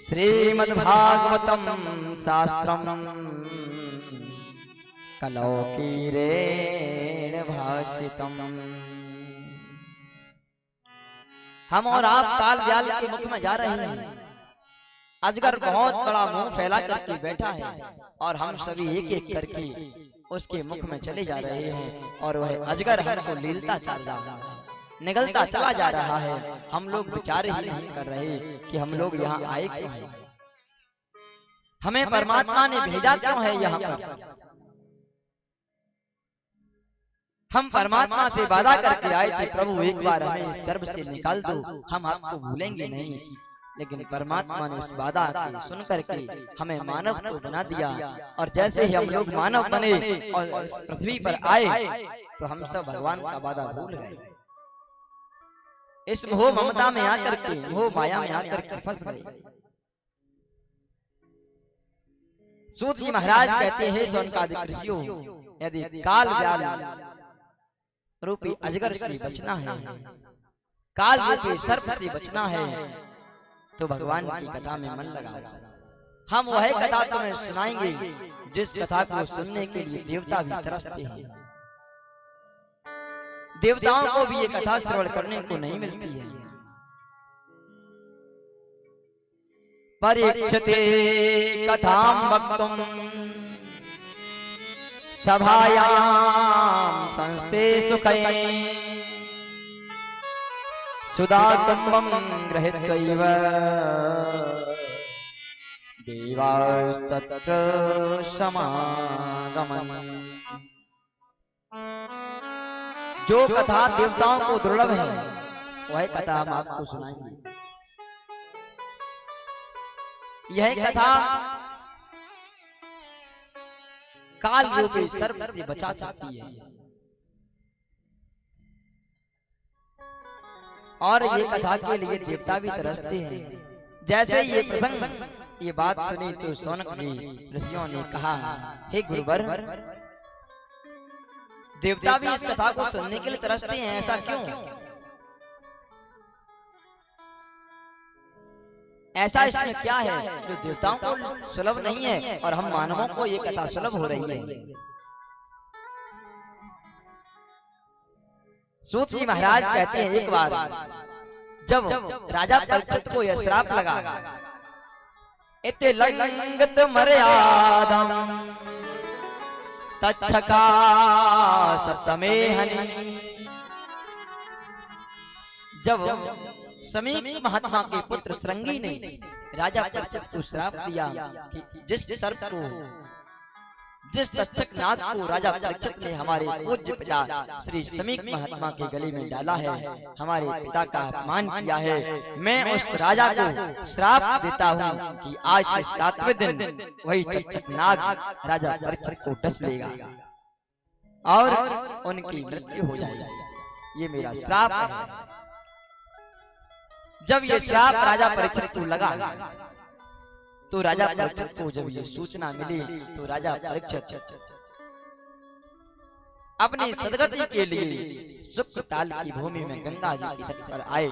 श्रीमद्भागवतम शास्त्रम कलौकीरेण भाषितम। हम और आप काल व्याल के मुख में जा रहे हैं। अजगर बहुत बड़ा मुंह फैला करके बैठा है और हम सभी एक एक करके उसके मुख में चले जा रहे हैं और वह अजगर हमको लीलता चल रहा है, निगलता चला जा रहा है। हम लोग विचार ही नहीं कर रहे कि हम लोग यहाँ आए क्यों हैं, हमें परमात्मा ने भेजा क्यों है यहाँ पर। हम परमात्मा से वादा करके आए थे, प्रभु एक बार हमें इस गर्भ से निकाल दो, हम आपको भूलेंगे नहीं। लेकिन परमात्मा ने उस वादा को सुन करके हमें मानव को बना दिया और जैसे ही हम लोग मानव बने और पृथ्वी पर आए तो हम सब भगवान का वादा भूल गए। इस मोह ममता में आकर के, मोह माया में आकर के फंस गए। सूत जी महाराज कहते हैं सौनकादिक ऋषियों, यदि काल व्याल रूपी अजगर से बचना है, काल रूपी सर्प से बचना है, तो भगवान की कथा में मन लगाओ। हम वह कथा तुम्हें सुनाएंगे जिस कथा को सुनने के लिए देवता भी तरसते हैं। देवताओं को भी ये कथा श्रवण करने को नहीं मिलती है। परीक्षते कथां वक्तुं सभायां संस्थे सुखे सुदातुम्बं गृहीत्वैव देवास्तत्र समागमन्। जो कथा देवताओं को दुर्लभ है वह कथा हम आपको सुनाएंगे। यह कथा काल रूपी सर्प से बचा सकती है और ये कथा के लिए देवता भी तरसते हैं। जैसे ये प्रसंग, ये बात सुनी तो सौनक जी ऋषियों ने कहा, हे गुरुवर, देवता भी इस कथा को सुनने के लिए तरसते हैं, ऐसा क्यों? ऐसा इसमें क्या है जो देवताओं को सुलभ नहीं है और हम मानवों को ये कथा सुलभ हो रही है? सूत जी महाराज कहते हैं, एक बार जब राजा परीक्षित को यह श्राप लगा, इते लंगत मर्यादम तच्छका सप्तमे हनि। जब समीक महात्मा के पुत्र श्रृंगी ने राजा परीक्षित को श्राप दिया कि जिस सर्प को, जिस तक्षक नाग को राजा परीक्षित ने हमारे पूज्य पिता श्री समीक महात्मा के गले में डाला है, हमारे पिता का अपमान किया है, मैं उस राजा को श्राप देता हूँ कि आज से 7वें दिन वही तक्षक नाग राजा परीक्षित को डस लेगा और उनकी मृत्यु हो जाएगी। ये मेरा श्राप है। जब ये श्राप राजा परीक्षित को लगा तो राजा परीक्षित को जब ये सूचना मिली तो राजा परीक्षित अपनी सदगति के लिए सुखताल की भूमि में गंगा जी के तट पर आए।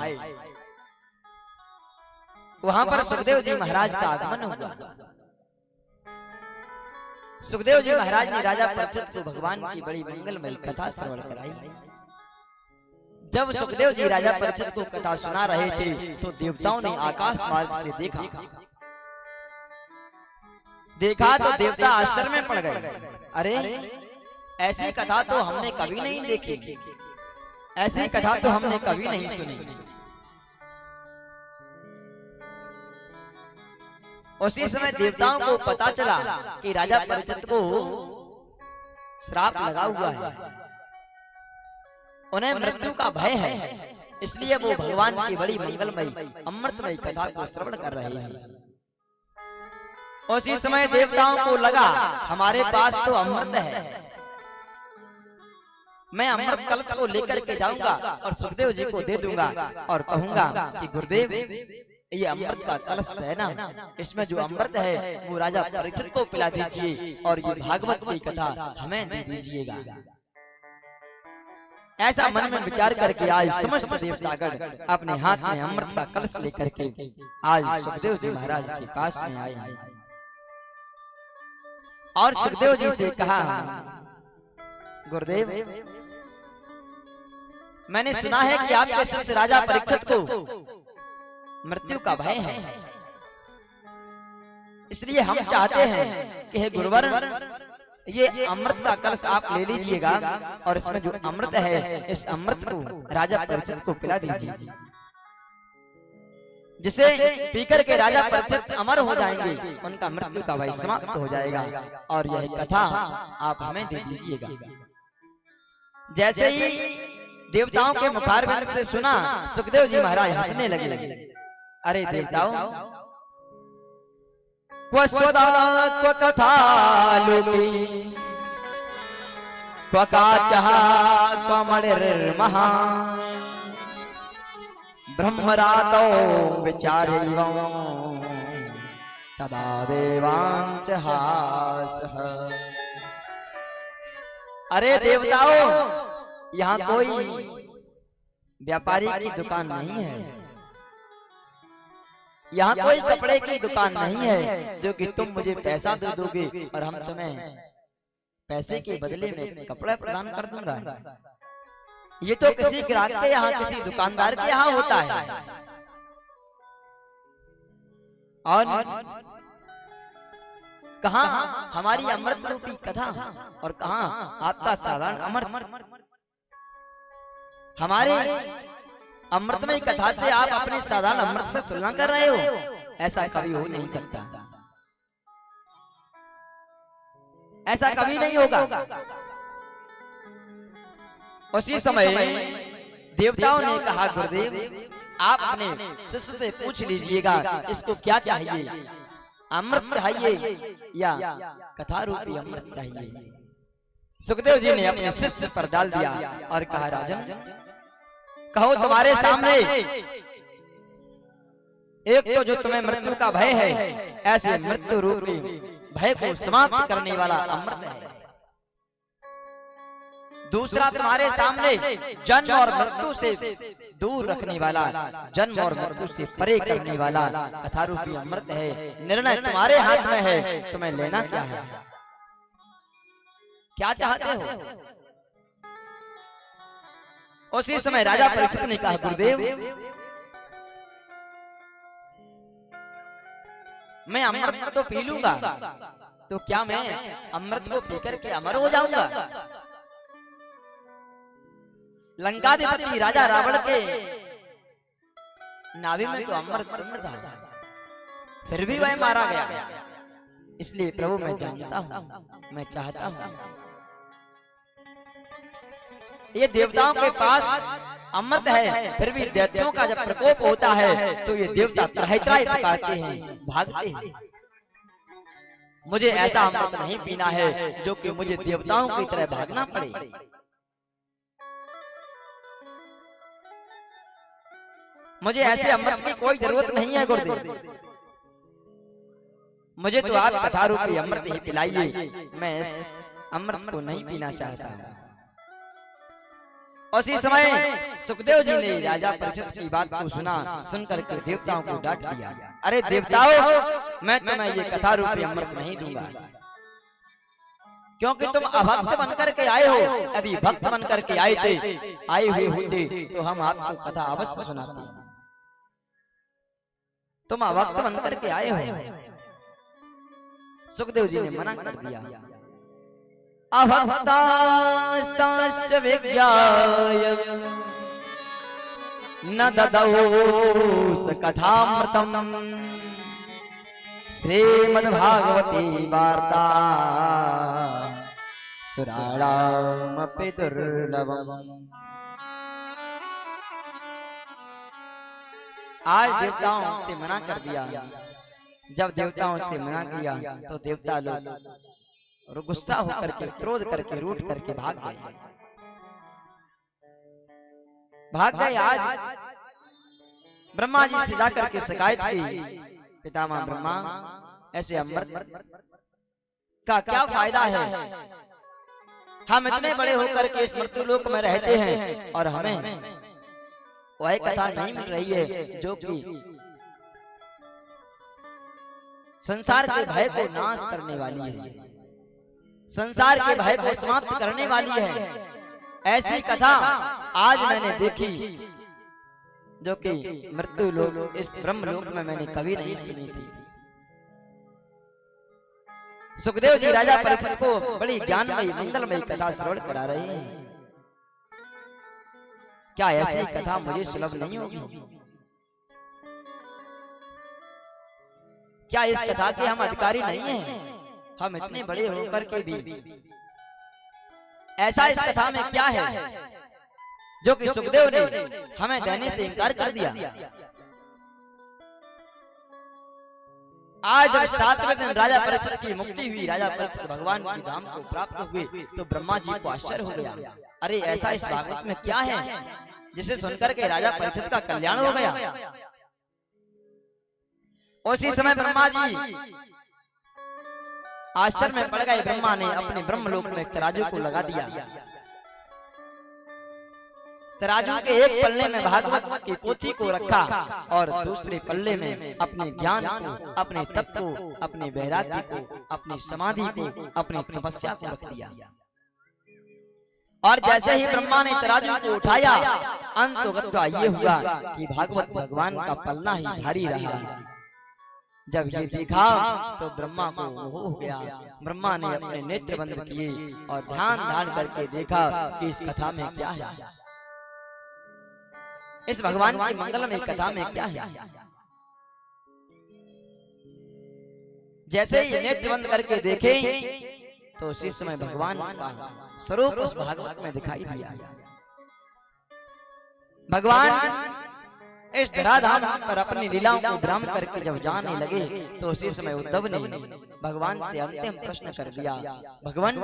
वहां पर सुखदेव जी महाराज का आगमन हुआ। सुखदेव जी महाराज ने राजा परीक्षित को भगवान की बड़ी मंगलमयी कथा श्रवण कराई। जब सुखदेव जी राजा परीक्षित को कथा सुना रहे थे तो देवताओं ने आकाश मार्ग से देखा तो देवता आश्चर्य में पड़ गए। अरे ऐसी कथा तो हमने कभी नहीं देखी, ऐसी कथा तो हमने कभी नहीं सुनी। उसी समय देवताओं को पता चला कि राजा परीक्षित को श्राप लगा हुआ है, उन्हें मृत्यु का भय है, इसलिए वो भगवान की बड़ी मंगलमयी अमृतमयी कथा को श्रवण कर रहे हैं। उसी समय देवताओं को लगा हमारे पास तो अमृत है, मैं अमृत कलश को लेकर के जाऊंगा और सुखदेव जी को दे दूंगा और कहूंगा कि गुरुदेव ये अमृत का कलश है ना, इसमें जो अमृत है वो राजा परीक्षित को पिला दीजिए और ये भागवत की कथा हमें दे दीजिएगा। ऐसा मन में विचार करके आज समस्त देवतागण अपने हाथ में अमृत का कलश लेकर के आज सुखदेव जी महाराज के पास में आए हैं और सुखदेव जी से कहा, गुरुदेव मैंने सुना है कि आपके शिष्य राजा परीक्षित को मृत्यु का भय है, इसलिए हम चाहते हैं कि हे गुरुवर ये अमृत का कलश आप ले लीजिएगा और इसमें जो अमृत है इस अमृत को राजा परीक्षित को पिला दीजिए, जिसे पीकर के राजा परीक्षित अमर हो जाएंगे, उनका मृत्यु का भय समाप्त हो जाएगा और यह कथा आप हमें दे दीजिएगा। जैसे ही देवताओं के मुखारबिंद से सुना सुखदेव जी महाराज हंसने लगे। अरे देवताओं, क्व स्वदा क्व कथा लोकी क्व काचः क्व मणिर्महा ब्रह्मरातो विचारैवं तदा देवांच हासः। अरे देवताओं, यहाँ कोई व्यापारी की दुकान नहीं है, यहाँ कोई कपड़े की दुकान नहीं है जो कि तुम मुझे पैसा दे दोगे और हम तुम्हें पैसे के बदले में कपड़ा प्रदान कर दूंगा। ये तो किसी ग्राहक के यहाँ, किसी दुकानदार के यहाँ होता है। और कहाँ हमारी अमृत रूपी कथा और कहाँ आपका साधारण अमृत। हमारे अमृतमय कथा से आप अपने साधारण अमृत से तुलना कर रहे हो, ऐसा कभी हो नहीं सकता, ऐसा कभी नहीं होगा। उसी समय देवताओं ने कहा, गुरुदेव आप अपने शिष्य से पूछ लीजिएगा इसको क्या चाहिए, अमृत चाहिए या कथा रूपी अमृत चाहिए। सुखदेव जी ने अपने शिष्य पर डाल दिया और कहा, राजन कहो तुम्हारे सामने एक तो जो तुम्हें मृत्यु का भय है, ऐसे मृत्यु रूपी भय को समाप्त करने वाला अमृत है। दूसरा तुम्हारे सामने जन्म और मृत्यु से दूर रखने वाला, जन्म और मृत्यु से परे करने वाला कथा रूपी अमृत है। निर्णय तुम्हारे हाथ में है, तुम्हें लेना क्या है, क्या चाहते हो। उसी समय राजा परीक्षित ने कहा, गुरुदेव मैं अमृत तो पी लूंगा, तो क्या मैं अमृत को पीकर के अमर हो जाऊंगा। लंकाधिपति राजा रावण के नाभि में तो अमृत कुंड था, फिर भी वह मारा गया। इसलिए प्रभु मैं जानता हूं, मैं चाहता हूं ये देवताओं के पास अमृत है, फिर भी दैत्यों का जब प्रकोप होता है तो ये देवता त्राहि-त्राहि पकाते हैं, भागते हैं। मुझे ऐसा अमृत नहीं पीना है जो कि मुझे देवताओं की तरह भागना पड़े। मुझे ऐसे अमृत की कोई जरूरत नहीं है गुरुदेव, मुझे तो आप कथा रूपी अमृत ही पिलाइए, मैं इस अमृत को नहीं पीना चाहता। उसी समय सुखदेव जी ने राजा परीक्षित की बात को सुना, सुनकर के देवताओं को डांट दिया। अरे देवताओं, मैं तुम्हें ये कथा रूपी अमृत नहीं दूंगा, क्योंकि तुम अभक्त बनकर के आए हो। यदि भक्त बनकर के आए हुए होते तो हम आपको कथा अवश्य सुनाते। तुम अभक्त बनकर के आए हो। सुखदेव जी ने मना कर दिया। अभक्तास्ताश्च विज्ञाय न ददौ स कथामृतम् श्रीमद्भागवती वार्ता सुराणामपि दुर्लभम्। आज देवताओं से मना कर दिया। जब देवताओं से मना किया तो देवता लोग और गुस्सा होकर के, क्रोध करके, रूठ करके भाग गए। आज ब्रह्मा जी से जाकर के शिकायत की, पितामह ब्रह्मा ऐसे अमृत का क्या फायदा है, हम इतने बड़े होकर के इस मृत्यु लोक में रहते हैं और हमें वह कथा नहीं मिल रही है जो कि संसार के भय को नाश करने वाली है, संसार के भय को समाप्त करने वाली है। ऐसी कथा आज मैंने देखी जो कि मृत्यु लोक इस ब्रह्म लोक में मैंने कभी नहीं सुनी थी। सुखदेव जी राजा परीक्षित को बड़ी ज्ञानमयी मंगलमयी कथा श्रवण करा रहे हैं। क्या ऐसी कथा मुझे सुलभ नहीं होगी? क्या इस कथा के हम अधिकारी नहीं हैं? हम इतने बड़े होकर के भी ऐसा इस कथा में क्या है जो कि सुखदेव ने हमें देने से इनकार कर दिया? आज जब 7वें दिन राजा परीक्षित की मुक्ति हुई, राजा परीक्षित भगवान की धाम को प्राप्त हुए, तो ब्रह्मा जी को आश्चर्य हो गया। अरे ऐसा इस भागवत में क्या है जिसे सुनकर के राजा परीक्षित का कल्याण हो गया? उसी समय ब्रह्मा जी आश्चर्य में पड़ गए। ब्रह्मा ने अपने ब्रह्मलोक में तराजू को लगा दिया। तराजू के एक पल्ले में भागवत की पोथी को रखा और दूसरे पल्ले में अपने ज्ञान को, अपने तप को, अपने वैराग्य को, अपनी समाधि को, अपनी तपस्या को रख दिया। और जैसे ही ब्रह्मा ने तराजू को उठाया, अंततः ये हुआ कि भागवत भगवान का पल्ला ही भारी रहा। जब ये देखा तो ब्रह्मा को मोह हो गया। ब्रह्मा ने अपने नेत्र बंद किए और ध्यान करके देखा कि इस कथा में क्या है, इस भगवान की मंगलमय कथा में क्या है। जैसे ही नेत्र बंद करके देखे तो उसी समय भगवान का स्वरूप उस भागवत में दिखाई दिया। भगवान इस धराधाम पर अपनी लीलाओं को विराम करके जब जाने लगे तो उसी समय उद्धव ने भगवान से अंतिम प्रश्न कर दिया, भगवान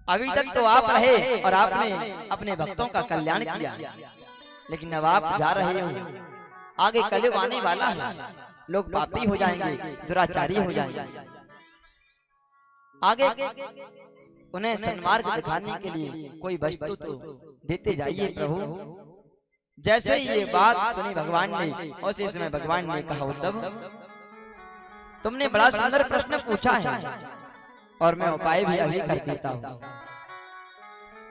अभी तक तो आप रहे और आपने अपने भक्तों का कल्याण किया, लेकिन अब आप जा रहे हो, आगे कलयुग आने वाला है, लोग पापी हो जाएंगे, दुराचारी हो जाएंगे, आगे उन्हें सन्मार्ग दिखाने के लिए कोई वस्तु तो देते जाइए प्रभु। जैसे ही ये बात सुनी भगवान ने, उसी समय भगवान ने कहा, उद्धव तुमने बड़ा सुंदर प्रश्न पूछा है और मैं उपाय भी अभी कर देता हूँ।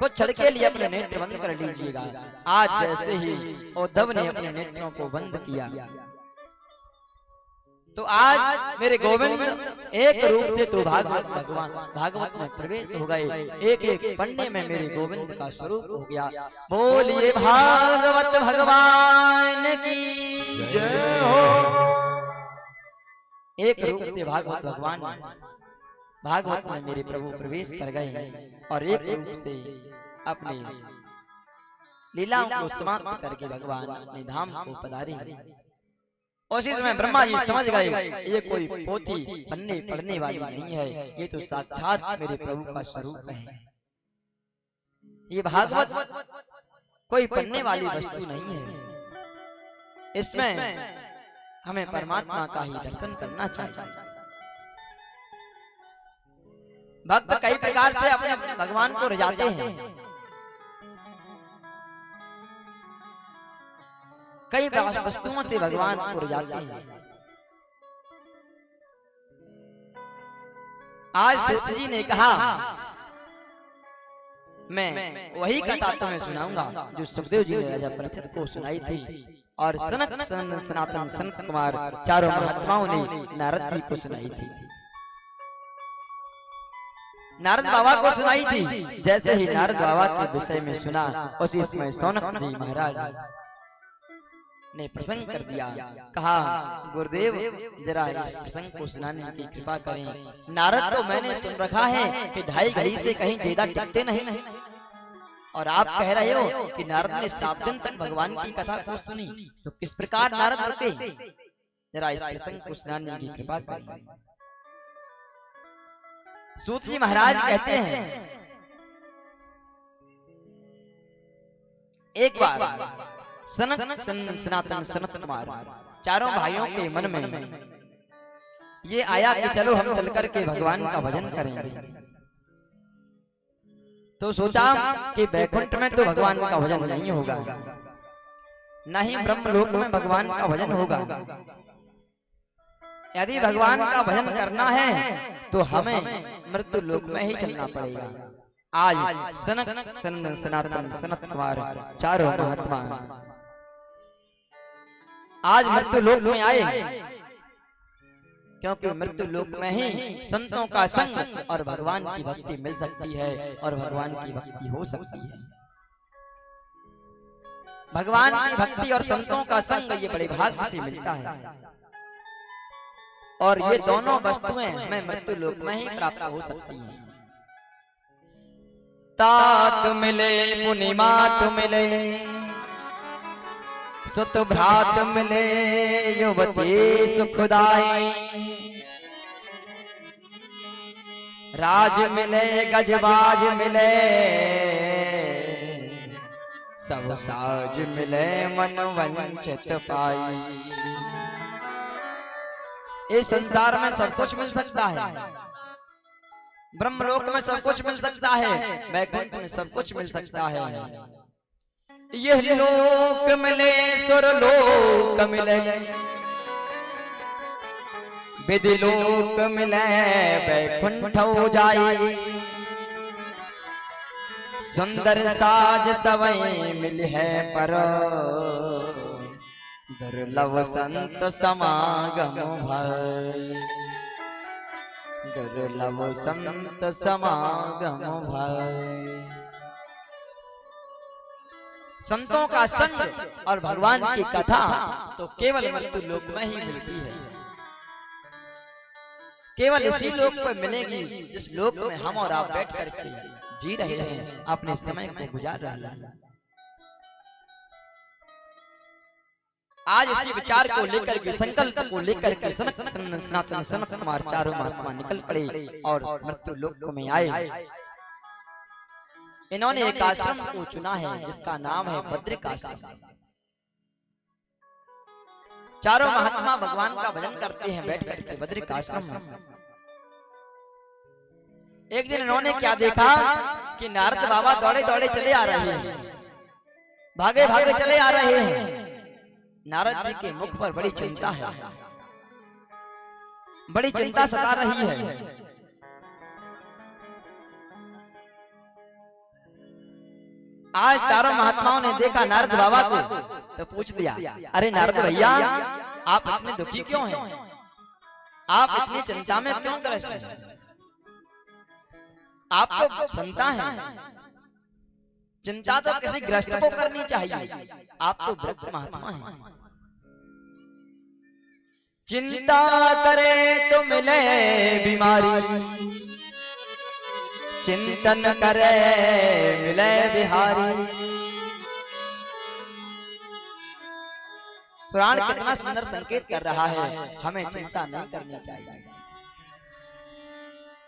कुछ क्षण के लिए अपने नेत्र बंद कर लीजिएगा। आज जैसे ही उद्धव ने अपने नेत्रों को बंद किया तो आज मेरे गोविंद एक रूप से तो भागवत में प्रवेश हो गए। एक एक पन्ने में मेरे गोविंद का स्वरूप हो गया। बोलिए भागवत भगवान की जय हो। एक रूप से भागवत भगवान भागवत में मेरे प्रभु प्रवेश कर गए और एक रूप से अपने लीलाओं को समाप्त करके भगवान अपने धाम को पधारे। उसी समय ब्रह्मा जी समझ गए ये कोई पोथी पन्ने पढ़ने वाली नहीं है, ये तो साक्षात मेरे प्रभु का स्वरूप है। ये भागवत कोई पढ़ने वाली वस्तु नहीं है, इसमें हमें परमात्मा का ही दर्शन करना चाहिए। भक्त कई प्रकार से अपने भगवान को रिझाते हैं, कई वस्तुओं से भगवान को रिझाते हैं। आज सूत जी ने कहा मैं वही कथा तुम्हें सुनाऊंगा जो सुखदेव जी ने राजा परीक्षित को सुनाई थी और सनक सनातन संत कुमार चारों महात्माओं ने नारद जी को सुनाई थी, नारद बाबा को सुनाई थी। जैसे ही नारद बाबा के विषय में सुना उसी समय सौनक जी महाराज ने प्रसंग कर दिया। कहा गुरुदेव जरा इस प्रसंग को सुनाने की कृपा करें। नारद तो मैंने सुन रखा है कि 2.5 घड़ी से कहीं ज्यादा टिकते नहीं, और आप कह रहे हो कि नारद ने 7 दिन तक भगवान की कथा को सुनी, तो किस प्रकार नारद रुके? जरा इस प्रसंग को सुनाने की कृपा करें। सूत जी महाराज कहते हैं एक बार सनातन सनत कुमार चारों भाइयों के मन में ये आया कि चलो हम चल कर के भगवान का भजन करेंगे। तो सोचा कि वैकुंठ में तो भगवान का भजन नहीं होगा, नहीं ब्रह्मलोक में भगवान का भजन होगा। यदि भगवान का भजन करना है तो हमें मृत्यु लोक में ही चलना पड़ेगा। आज सनक सनातन सनत कुमार चारों महात्मा आज मृत्यु लोक में आए, क्योंकि मृत्यु लोक में ही संतों का संग और भगवान की भक्ति मिल सकती है और भगवान की भक्ति हो सकती है। भगवान की भक्ति और संतों का संग ये बड़े भाग्य से मिलता है, और ये दोनों वस्तुएं हमें मृत्यु लोक में ही प्राप्त हो सकती हैं। तात मिले मुनि मात मिले, सुत भ्रात मिले युवती सुखदाई, राज मिले गजबाज मिले, सब साज मिले मन वंचित पाई। इस संसार में सब कुछ मिल सकता है, ब्रह्मलोक में सब कुछ मिल सकता है, वैकुंठ में सब कुछ मिल सकता है। यह लोक मिले सुरलोक मिले, विदिलोक मिले वैकुंठ हो जाए, सुंदर साज सवई मिल है पर, दुर्लभ संत समागम भय, दुर्लभ संत समागम भय। संतों का संग और भगवान की कथा तो केवल मृत्यु लोक में ही मिलती है, केवल इसी लोक पर मिलेगी जिस लोक में हम और आप बैठ करके जी रहे हैं, अपने समय को गुजार रहे हैं। आज इसी विचार को लेकर के, संकल्प को लेकर के सनातन सनत कुमार चारों महात्मा निकल पड़े और मृत्यु लोक में आए। इन्होंने एक आश्रम को चुना है जिसका नाम है बद्रिकाश्रम। चारों महात्मा भगवान का भजन करते हैं बैठ करके बद्रिकाश्रम में। एक दिन इन्होंने क्या देखा कि नारद बाबा दौड़े दौड़े चले आ रहे हैं, भागे भागे चले आ रहे हैं। नारद जी के मुख पर बड़ी चिंता है, बड़ी चिंता सता रही है। आज चारों महात्माओं ने देखा नारद बाबा को तो पूछ दिया, अरे नारद भैया आप इतने दुखी क्यों हैं, आप इतनी चिंता में क्यों ग्रस्त हैं? आप तो संता हैं, चिंता तो किसी ग्रस्त को करनी चाहिए, आप तो वृद्ध महात्मा हैं। चिंता करे तो मिले बीमारी, चिंतन करे मिले बिहारी। पुराण कितना सुंदर संकेत कर रहा है, हमें चिंता नहीं करनी चाहिए।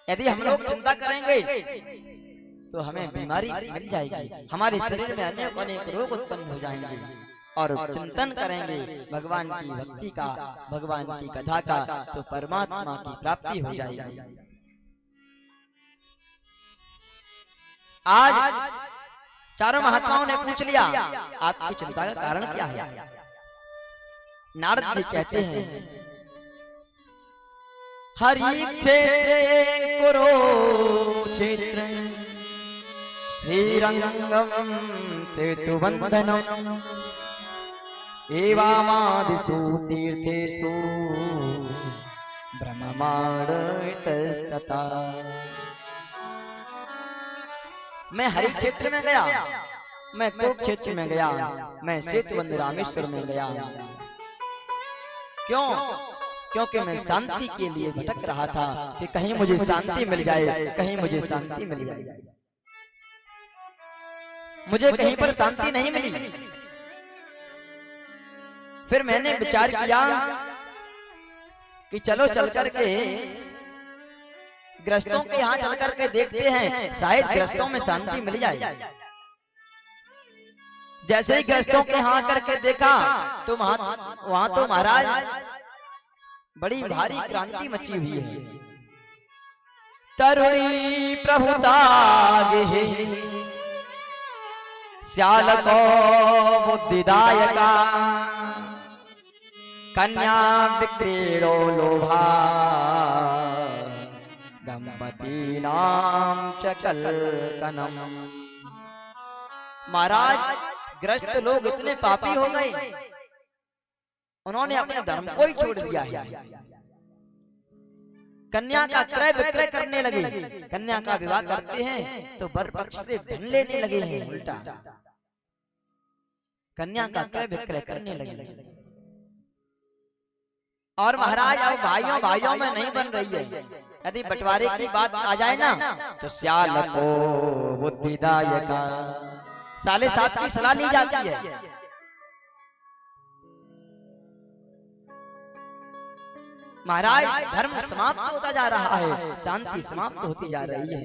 यदि हम लोग चिंता करेंगे तो हमें बीमारी मिल जाएगी, हमारे शरीर में अनेक अनेक रोग उत्पन्न हो जाएंगे। और चिंतन करेंगे भगवान की भक्ति का, भगवान की कथा का, तो परमात्मा की प्राप्ति हो जाएगी। आज चारों महात्माओं ने पूछ लिया आपकी चिंता का कारण क्या है? नारद जी कहते हैं, हरि क्षेत्रे कुरुक्षेत्र श्रीरंगम सेतुबंधनम एवामादिषु तीर्थेषु ब्रह्मांड इतस्ततः। मैं हरि क्षेत्र में गया, मैं कुरुक्षेत्र में गया, मैं सेतुबंध रामेश्वर में गया। क्यों? क्योंकि मैं शांति के लिए भटक रहा था कि कहीं मुझे शांति मिल जाए, कहीं मुझे शांति मिल जाए। मुझे कहीं पर शांति नहीं मिली। फिर मैंने विचार किया कि चलो चल करके ग्रस्तों के यहाँ चल करके देखते हैं, शायद ग्रस्तों में शांति मिल जाए। जैसे ही ग्रस्तों के यहाँ करके देखा तो वहां तो महाराज बड़ी भारी क्रांति मची हुई है। तरुणी प्रभुतागे श्याल को बुद्धिदायका कन्या विक्रीडो लोभा दंपती नाम च कलकनम। महाराज ग्रस्त लोग इतने पापी हो गए, उन्होंने अपने धर्म को ही छोड़ दिया है। कन्या का क्रय विक्रय करने लगे। कन्या का विवाह करते हैं तो वर पक्ष से धन लेने लगे हैं। उल्टा कन्या का क्रय विक्रय करने लगे। और महाराज अब भाइयों भाइयों में नहीं बन रही है। यदि बंटवारे की बात आ जाए ना तो श्याल को बुद्धिदायका, साले साथ की सलाह ली जाती है। महाराज धर्म समाप्त होता जा रहा है, शांति समाप्त होती जा रही है,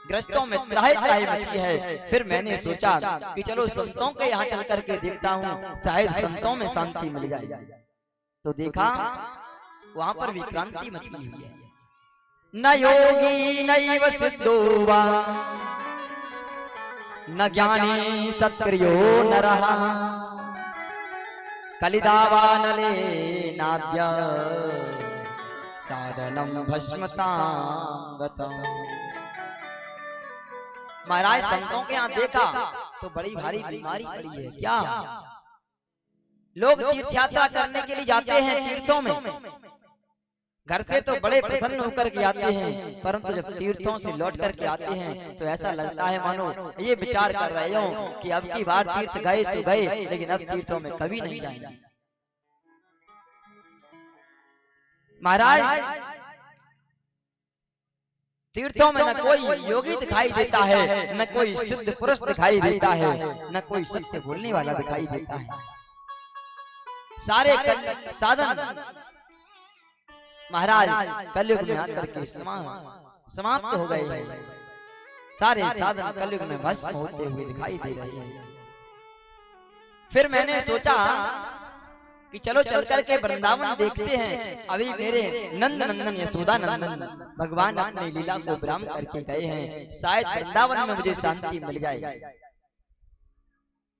ग्रस्तों में त्राहि त्राहि मची है। फिर मैंने सोचा कि चलो संतों के यहाँ चल करके देखता हूँ, शायद संतों में शांति मिल जाए। तो देखा वहां पर विक्रांति मची हुई है। न योगी नैव सिद्धो वा न ज्ञानी सत्क्रियो नरः कलिदावानले नाद्य साधनम भस्मतां गतम्। महाराज संतों के यहाँ देखा तो बड़ी भारी बीमारी पड़ी है। क्या? लोग तीर्थ यात्रा करने के लिए जाते हैं तीर्थों में, घर से तो बड़े प्रसन्न होकर के आते हैं, परंतु जब तीर्थों से लौट करके आते हैं तो ऐसा लगता है मानो ये विचार कर रहे हो कि अब की बार तीर्थ गए सो गए, लेकिन अब तीर्थों में कभी नहीं जाएंगे। महाराज तीर्थों में न कोई योगी दिखाई देता है, न कोई सिद्ध पुरुष दिखाई देता है, न कोई सत्य बोलने वाला दिखाई देता है। सारे साधन महाराज कलयुग में आकर के समाप्त हो गए हैं। सारे साधन कलयुग में भस्म होते हुए दिखाई दे रहे हैं। फिर मैंने सोचा कि चलो चल करके वृंदावन देखते हैं। अभी मेरे नंद नंदन यशोदा नंदन भगवान अपनी लीला को विराम करके गए हैं, शायद वृंदावन में मुझे शांति मिल जाए।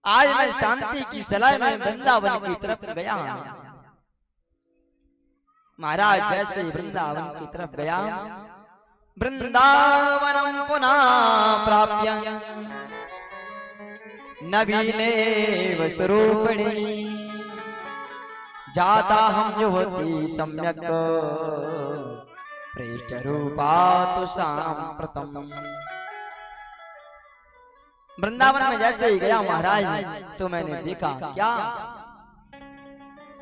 आज मैं शांति की सलाह में वृंदावन की तरफ गया। महाराज जैसे वृंदावन की तरफ गया, वृंदावनम पुनः प्राप्य नवीने स्वरूपिणी जाता हम युवती सम्यक प्रेष्ठ रूपा तु सांप्रतम। वृंदावन में जैसे ही गया महाराज तो मैंने देखा क्या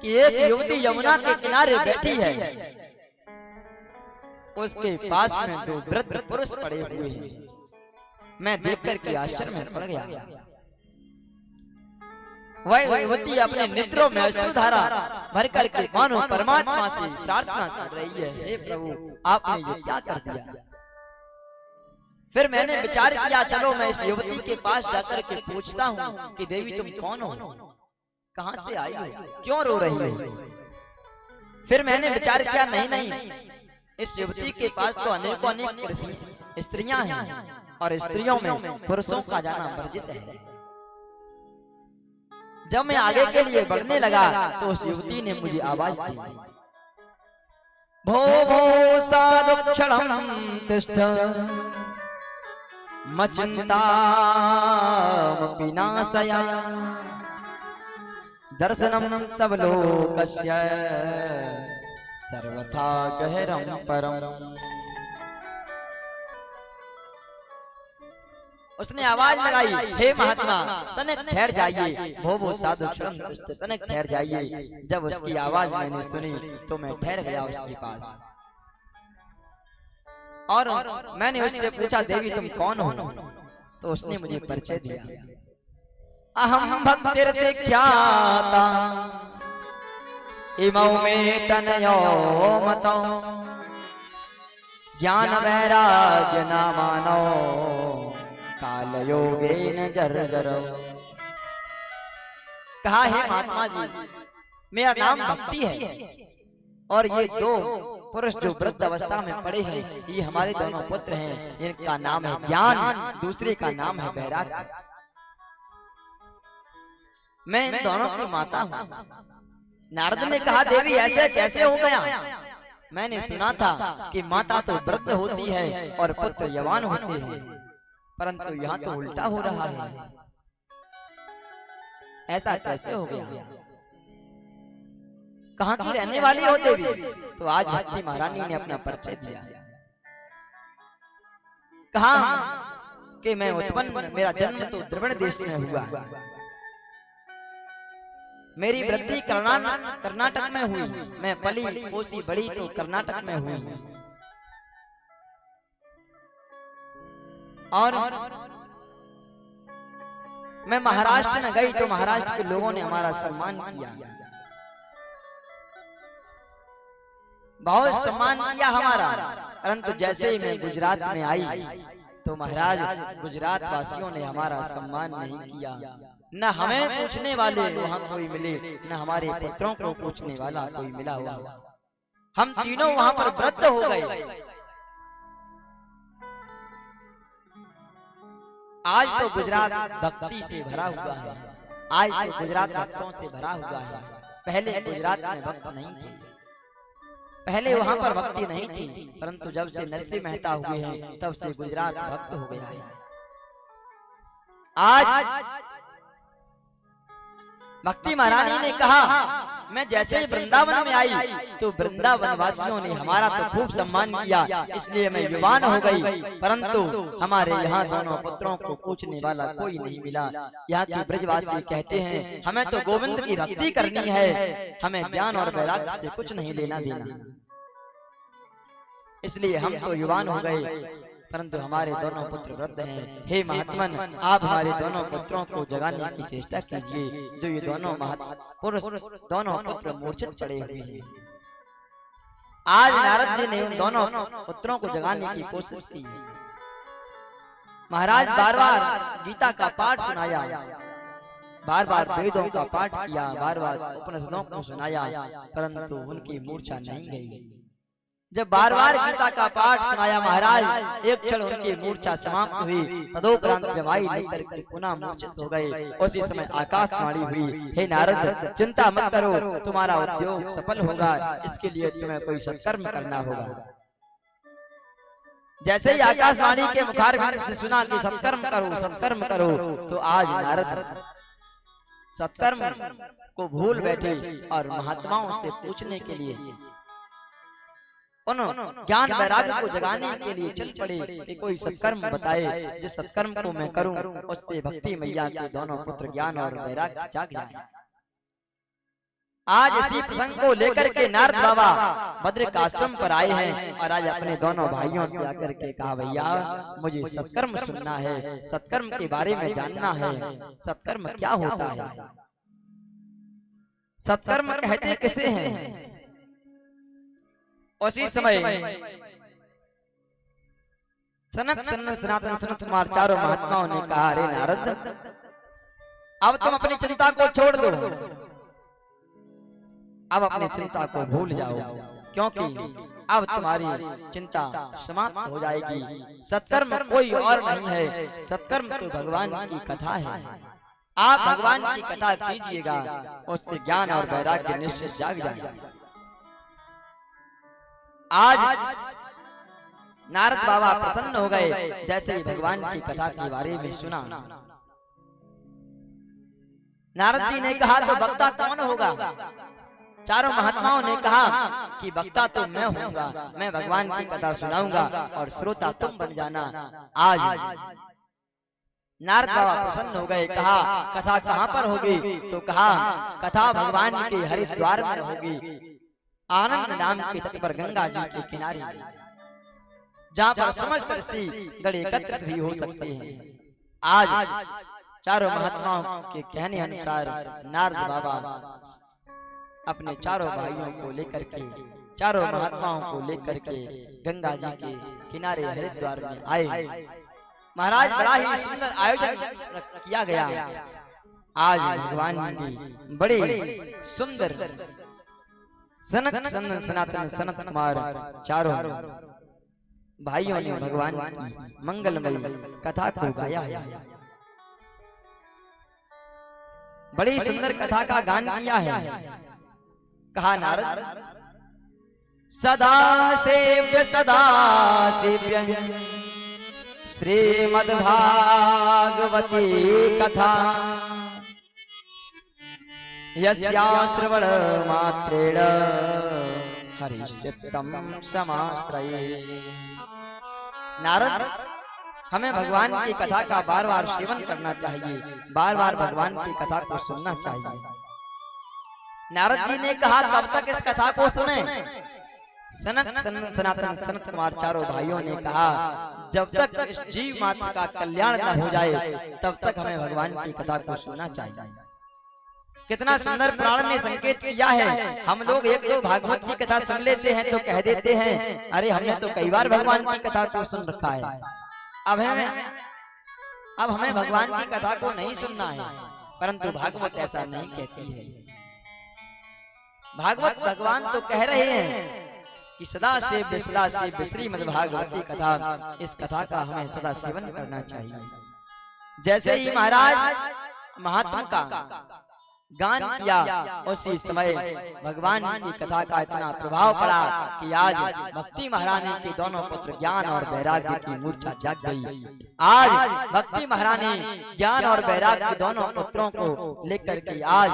कि एक युवती यमुना के किनारे बैठी है, उसके पास में दो वृद्ध पुरुष पड़े हुए हैं। मैं देखकर के आश्चर्य में पड़ गया। वह युवती अपने नेत्रों में अश्रुधारा भर करके मानो परमात्मा से प्रार्थना कर रही है, हे प्रभु आपने ये क्या कर दिया। फिर मैंने विचार किया चलो मैं इस युवती के पास जाकर के पूछता हूँ कि देवी तुम कौन हो, कहां से आई हो, क्यों रो रही हो। फिर मैंने विचार किया नहीं, इस युवती के पास तो अनेकों अनेक स्त्रियां हैं और स्त्रियों में पुरुषों का जाना वर्जित है। जब मैं आगे के लिए बढ़ने लगा तो उस युवती ने मुझे आवाज दी, भो भो साधु क्षणं तिष्ठ मचिंतामपि नाशया दर्शनम तव लोकस्य सर्वथा गहरम परम। उसने आवाज लगाई, हे महात्मा तनिक ठहर जाइए, भो भो साधु क्षणं तिष्ठ, तनिक ठहर जाइए। जब उसकी आवाज मैंने सुनी तो मैं ठहर गया उसके पास और मैंने उससे पूछा देवी तुम कौन हो। तो उसने मुझे परिचय दिया, अहम भक्तिर्ते ख्याता इमौ में तनयो मतो ज्ञान वैराग्य नामानो काल योगेन जर्जर। कहा है महात्मा जी मेरा नाम भक्ति है और ये दो पुरुष जो वृद्ध अवस्था में पड़े हैं, ये हमारे दोनों पुत्र हैं। इनका नाम है ज्ञान, दूसरे का नाम है वैराग्य। मैं इन दोनों की माता हूँ। नारद ने कहा, देवी ऐसे कैसे हो गया? मैंने सुना था कि माता तो वृद्ध होती है और पुत्र जवान होते हैं, परंतु यहाँ तो उल्टा हो रहा है। ऐसा कैसे हो गया? कहाँ की रहने वाली हो देवी? तो आज भक्ति महारानी ने अपना परिचय दिया। कहा कि मैं उत्पन्न, मेरा जन्म तो द्रविड़ देश में हुआ है, मेरी वृद्धि कर्नाटक में हुई, मैं पली पोसी बड़ी तो कर्नाटक में हुई, और मैं महाराष्ट्र में गई तो महाराष्ट्र के लोगों ने हमारा सम्मान किया, बहुत सम्मान किया हमारा। परंतु जैसे ही मैं गुजरात में आई तो महाराज गुजरात वासियों ने हमारा सम्मान नहीं किया। न हमें पूछने वाले वहां कोई मिले, न हमारे पुत्रों को पूछने वाला कोई मिला हुआ। हम तीनों वहां पर वृद्ध हो गए। आज तो गुजरात भक्ति से भरा हुआ है, आज तो गुजरात भक्तों से भरा हुआ है। पहले गुजरात में भक्त नहीं थे, पहले वहां पर भक्ति नहीं थी, परंतु जब से नरसिंह मेहता हुए हैं तब से गुजरात भक्त हो गया है। आज भक्ति महारानी ने कहा, मैं जैसे ही वृंदावन में आई तो वृंदावन वासियों ने हमारा तो खूब सम्मान किया, इसलिए मैं युवान हो गई। परंतु हमारे यहाँ दोनों पुत्रों को पूछने वाला कोई नहीं मिला। यहाँ के ब्रजवासी कहते हैं, हमें तो गोविंद की भक्ति करनी है, हमें ज्ञान और वैराग्य से कुछ नहीं लेना देना, इसलिए हम तो युवान हो गए, परंतु हमारे दोनों पुत्र वृद्ध हैं। हे महात्मन, आप हमारे दोनों पुत्रों को जगाने की चेष्टा कीजिए, जो ये दोनों पुरुष दोनों पुत्र मूर्छित पड़े हुए हैं। आज नारद जी ने उन दोनों पुत्रों को जगाने की कोशिश की। महाराज बार बार गीता का पाठ सुनाया, बार बार वेदों का पाठ किया, बार बार उपनिषदों को सुनाया, परंतु उनकी मूर्छा नहीं गई। जब बार बार गीता का पाठ सुनाया महाराज, एक क्षण उनकी मूर्छा समाप्त हुई। तदोपरांत जमाई लेकर के पुनः मूर्छित हो गए। उसी समय आकाशवाणी हुई, हे नारद, चिंता मत करो, तुम्हारा उद्योग सफल होगा, इसके लिए तुम्हें कोई सत्कर्म करना होगा। जैसे ही आकाशवाणी के मुखारबिंद से सुना कि सत्कर्म करो, सत्कर्म करो, तो आज नारद सत्कर्म को भूल बैठे और महात्माओं से पूछने के लिए, उन ज्ञान वैराग्य को जगाने के लिए चल पड़े कि कोई सत्कर्म बताए, जिस सत्कर्म को मैं करूं उससे भक्ति मैया के दोनों पुत्र ज्ञान और वैराग्य जाग जाए। आज इसी प्रसंग को लेकर के नारद बाबा बद्रिकाश्रम पर आए हैं और आज अपने दोनों भाइयों से आकर के कहा, भैया मुझे सत्कर्म सुनना है, सत्कर्म के बारे में जानना है, सत्कर्म क्या होता है, सत्कर्म कहते किसे हैं। उसी समय सनत सनातन सनत कुमार चारों महात्माओं ने कहा, अरे नारद, अब तुम अपनी चिंता को छोड़ दो, अब अपनी चिंता को भूल जाओ, क्योंकि अब तुम्हारी चिंता समाप्त हो जाएगी। सत्कर्म कोई और नहीं है, सत्कर्म तो भगवान की कथा है। आप भगवान की कथा कीजिएगा, उससे ज्ञान और वैराग्य निश्चित जाग जाएगा। आज नारद बाबा प्रसन्न हो गए जैसे ही भगवान की कथा के बारे में सुना। नारद जी ने कहा, तो वक्ता कौन होगा? चारों महात्माओं ने कहा कि वक्ता तो मैं होऊंगा, मैं भगवान की कथा सुनाऊंगा और श्रोता तुम बन जाना। आज नारद बाबा प्रसन्न हो गए। कहा, कथा कहाँ पर होगी? तो कहा, कथा भगवान के हरिद्वार में होगी, आनंद नाम के तट पर गंगा जी के किनारे, जहाँ पर समस्त ऋषि गण एकत्रित भी हो सकते हैं। आज चारों महात्माओं के कहने अनुसार नारद बाबा अपने चारों भाइयों को लेकर के, चारों महात्माओं को लेकर के गंगा जी के किनारे हरिद्वार में आए। महाराज बड़ा ही सुंदर आयोजन किया गया। आज भगवान की बड़े सुंदर सनक सनातन सनत कुमार चारों भाइयों ने भगवान की मंगलमयी कथा को गाया है। बड़ी सुंदर कथा का गान किया है। कहा नारद सदा सेव्य श्रीमद्भागवती कथा यस्या श्रवण मात्रेण हरिश्चित्तम समाश्रये। नारद हमें भगवान की कथा का बार बार सेवन करना चाहिए, बार बार भगवान की कथा को सुनना चाहिए। नारद जी ने कहा कब तक इस कथा को सुने? सनातन सनत कुमार चारों भाइयों ने कहा जब तक इस जीव मात्र का कल्याण न हो जाए तब तक हमें भगवान की कथा को सुनना चाहिए। कितना सुंदर पुराण ने संकेत किया है। हम लोग एक दो भागवत की कथा सुन लेते हैं तो कह देते हैं अरे हमने तो कई बार भगवान की कथा को सुन रखा है, अब हमें भगवान की कथा को नहीं सुनना है। परंतु भागवत ऐसा नहीं कहती है। भागवत भगवान तो कह रहे हैं कि सदा से श्रीमद्भागवती कथा, इस कथा का हमें सदा सेवन करना चाहिए। जैसे ही महाराज महात्मा का गान किया उसी समय भगवान की कथा का इतना प्रभाव पड़ा कि आज भक्ति महारानी के दोनों पुत्र ज्ञान और वैराग्य की मूर्छा जाग गई। आज भक्ति महारानी ज्ञान और वैराग्य के दोनों पुत्रों को लेकर के आज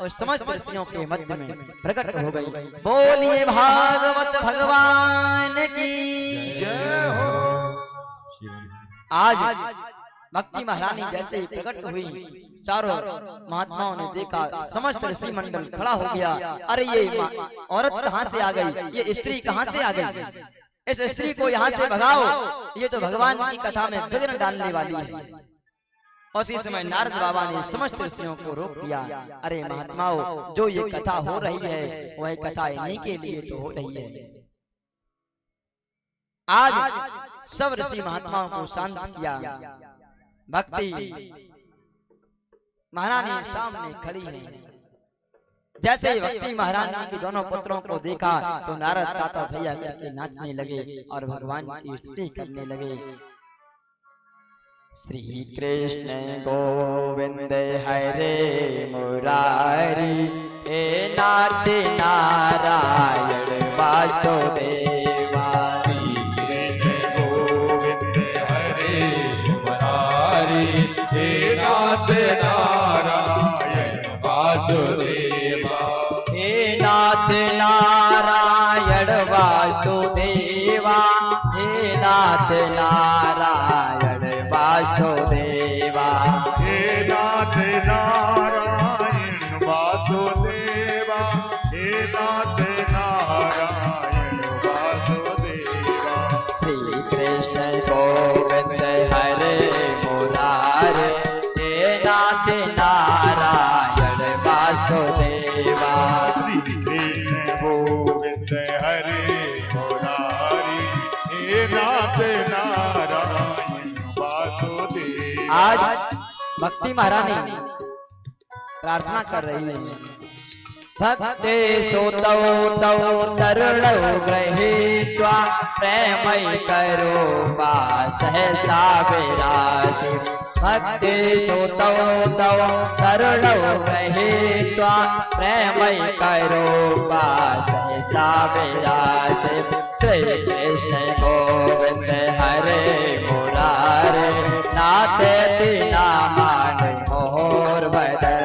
उस समस्त ऋषियों के मध्य में प्रकट हो गई। बोलिए भागवत भगवान की जय हो। आज भक्ति महारानी जैसे ही प्रकट हुई चारों महात्माओं ने देखा, समस्त ऋषि मंडल खड़ा हो गया। अरे ये औरत कहाँ से आ गई, ये स्त्री कहाँ से आ गई, इस स्त्री को यहाँ से भगाओ, ये तो भगवान की कथा में विघ्न डालने वाली है। उसी समय नारद बाबा ने समस्त ऋषियों को रोक दिया। अरे महात्माओं, जो ये कथा हो रही है वह कथा इन्हीं के लिए तो हो रही है। आज सब ऋषि महात्माओं को शांत किया। भक्ति महारानी सामने खड़ी है। जैसे ही भक्ति महारानी के दोनों पुत्रों को देखा तो नारद ताता भैया करके नाचने लगे और भगवान की स्तुति करने लगे। श्री कृष्ण गोविंद हरे मुरारी, हे नाथ नारायण वासुदेवा। हे नाथ नारायण वासुदेवा, हे नाथ नारायण वासुदेवा, हे नाथ नारायण वासुदेवा, हे नाथ नारायण वासुदेवा, हे नाथ नारायण वासुदेवा। श्री कृष्ण गोविंद हरे मुरारे, हे नाथ नारायण वासुदेवा। श्री कृष्ण गोविंद हरे मुरारी, हे नाथ नारायण वासुदेवा। आज भक्ति महारानी प्रार्थना कर रही है। भक्ते सोतौ तौ तरुणौ गृहीत्वा प्रेमै करो सहसा विराजि। भक्ते सोतौ तौ तरुणौ गृहीत्वा प्रेमै करो सहसा विराजि। श्री कृष्ण गोविंद हरे मुरारे, नाथ दीना मान मोर बदन।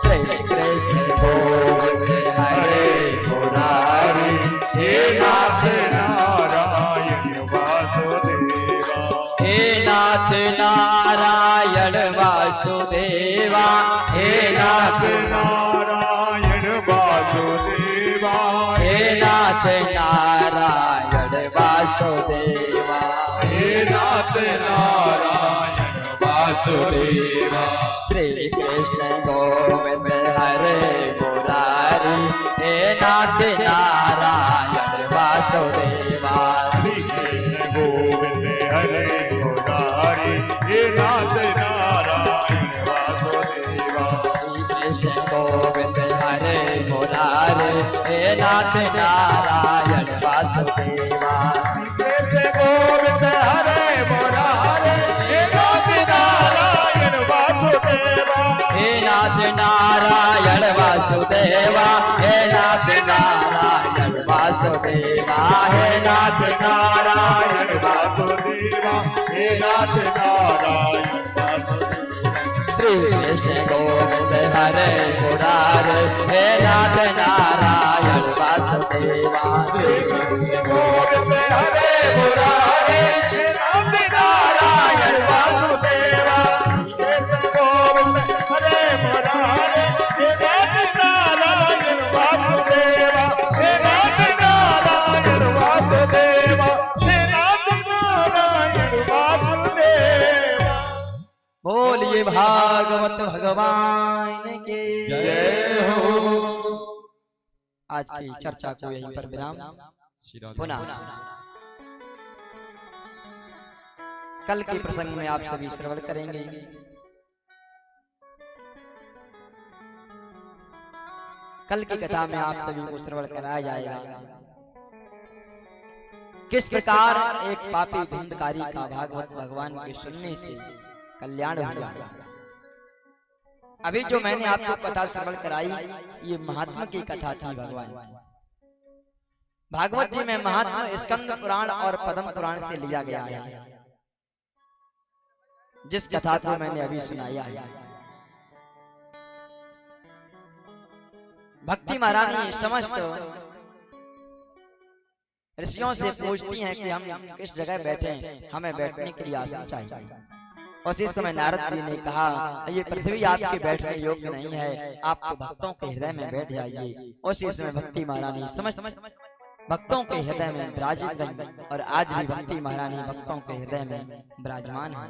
श्री कृष्ण गोविंद हरे मुरारी, हे नाथ नारायण वासुदेवा, हे नाथ नारायण वासुदेवा, हे नाथ नारायण वासुदेवा, हे नाथ नारायण वासुदेवा, हे नाथ नारायण वासुदेवा। श्री कृष्ण गोविंद हरे मुरारी, हे नाथ नारायण वासुदेवा। श्री कृष्ण गोविंद हरे मुरारी, हे नाथ नारायण वासुदेवा। श्री कृष्ण गोविंद हरे मुरारे हे नाथ नारायण वासुदेवा कृष्ण गोविंद हरे मुरारे हे नाथ नारायण वासुदेवा हे नाथ नारायण वासुदेवा हे नाथ नारायण वासुदेवा हे नाथ नारायण वासुदेवा हे नाथ नारायण वासुदेवा श्री कृष्ण गोविंद हरे मुरारे हे नाथ नारायण वासुदेवा गोविंद हरे मुरारे हे नाथ नारायण वासुदेवा गोविंद हरे मुरारे हे नाथ नारायण वासुदेवा हे नाथ नारायण वासुदेवा हे नाथ नारायण वासुदेवा। बोलिए भागवत भगवान के जय हो। आज की चर्चा को यहीं पर विराम। पुनः कल के प्रसंग में आप सभी श्रवण करेंगे। कल की कथा में आप सभी को श्रवण कराया जाएगा किस प्रकार एक पापी धुंधकारी का भागवत भगवान के सुनने से कल्याण हुआ। अभी जो मैंने आपको कथा श्रवण कराई ये महात्मा की कथा थी। भगवान भागवत जी में महात्मा स्कंद पुराण और पद्म पुराण से लिया गया है। जिस कथा को मैंने अभी सुनाया है, भक्ति महारानी समस्त ऋषियों से पूछती हैं कि हम किस जगह बैठे हैं, हमें बैठने के लिए आसन चाहिए। उसी समय नारद जी ने कहा ये पृथ्वी आपके बैठने योग्य नहीं है, आप तो भक्तों के हृदय में बैठ जाइए। उसी समय भक्ति महारानी समस्त भक्तों के हृदय में विराजित गई और आज भी भक्ति महारानी भक्तों के हृदय में विराजमान है।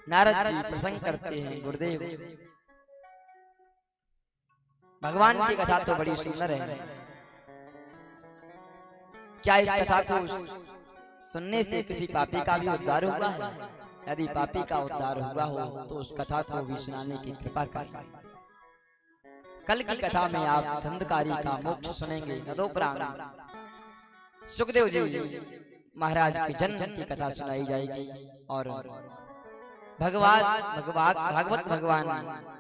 नारद जी प्रसंग करते हैं, गुरुदेव भगवान की कथा तो बड़ी सुंदर है, क्या इस कथा को सुनने से किसी पापी का भी उद्धार हुआ है? यदि पापी का उद्धार हुआ हो तो उस कथा को भी सुनाने की कृपा करें। कल की कथा में आप धंधकारी का मोक्ष सुनेंगे। तदुपरांत सुखदेव जी महाराज के जन्म की कथा सुनाई जाएगी और भागवत भगवान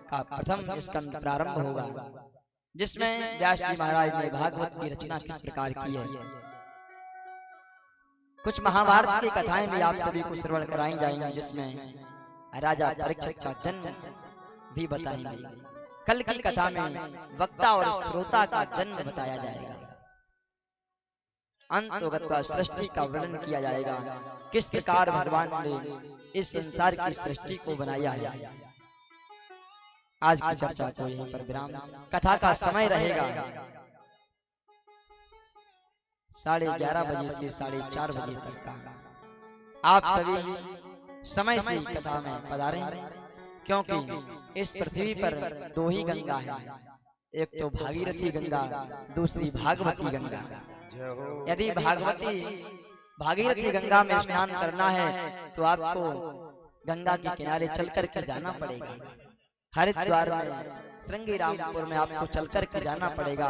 का प्रथम स्कंद प्रारंभ होगा, जिसमें व्यास जी महाराज ने भागवत की रचना किस प्रकार की है। कुछ महाभारत की कथाएं भी आप सभी को श्रवण कराई जाएंगी, जिसमें राजा परीक्षित का जन्म भी बताएंगे। कल की कथा में वक्ता और श्रोता का जन्म बताया जाएगा। अंतोगत सृष्टि का वर्णन किया जाएगा, किस प्रकार भगवान ने इस संसार की सृष्टि को बनाया है। आज की चर्चा को यहीं पर विराम। कथा का समय रहेगा 11:30 बजे से 4:30 बजे तक का। आप सभी समय से इस कथा में पधारें, क्योंकि इस पृथ्वी पर 2 ही गंगा है, एक तो भागीरथी गंगा, दूसरी भागवती गंगा। यदि भागीरथी गंगा में स्नान करना है तो आपको गंगा के किनारे चलकर के जाना पड़ेगा। हरिद्वार में श्रृंगी रामपुर में आपको चलकर के जाना पड़ेगा,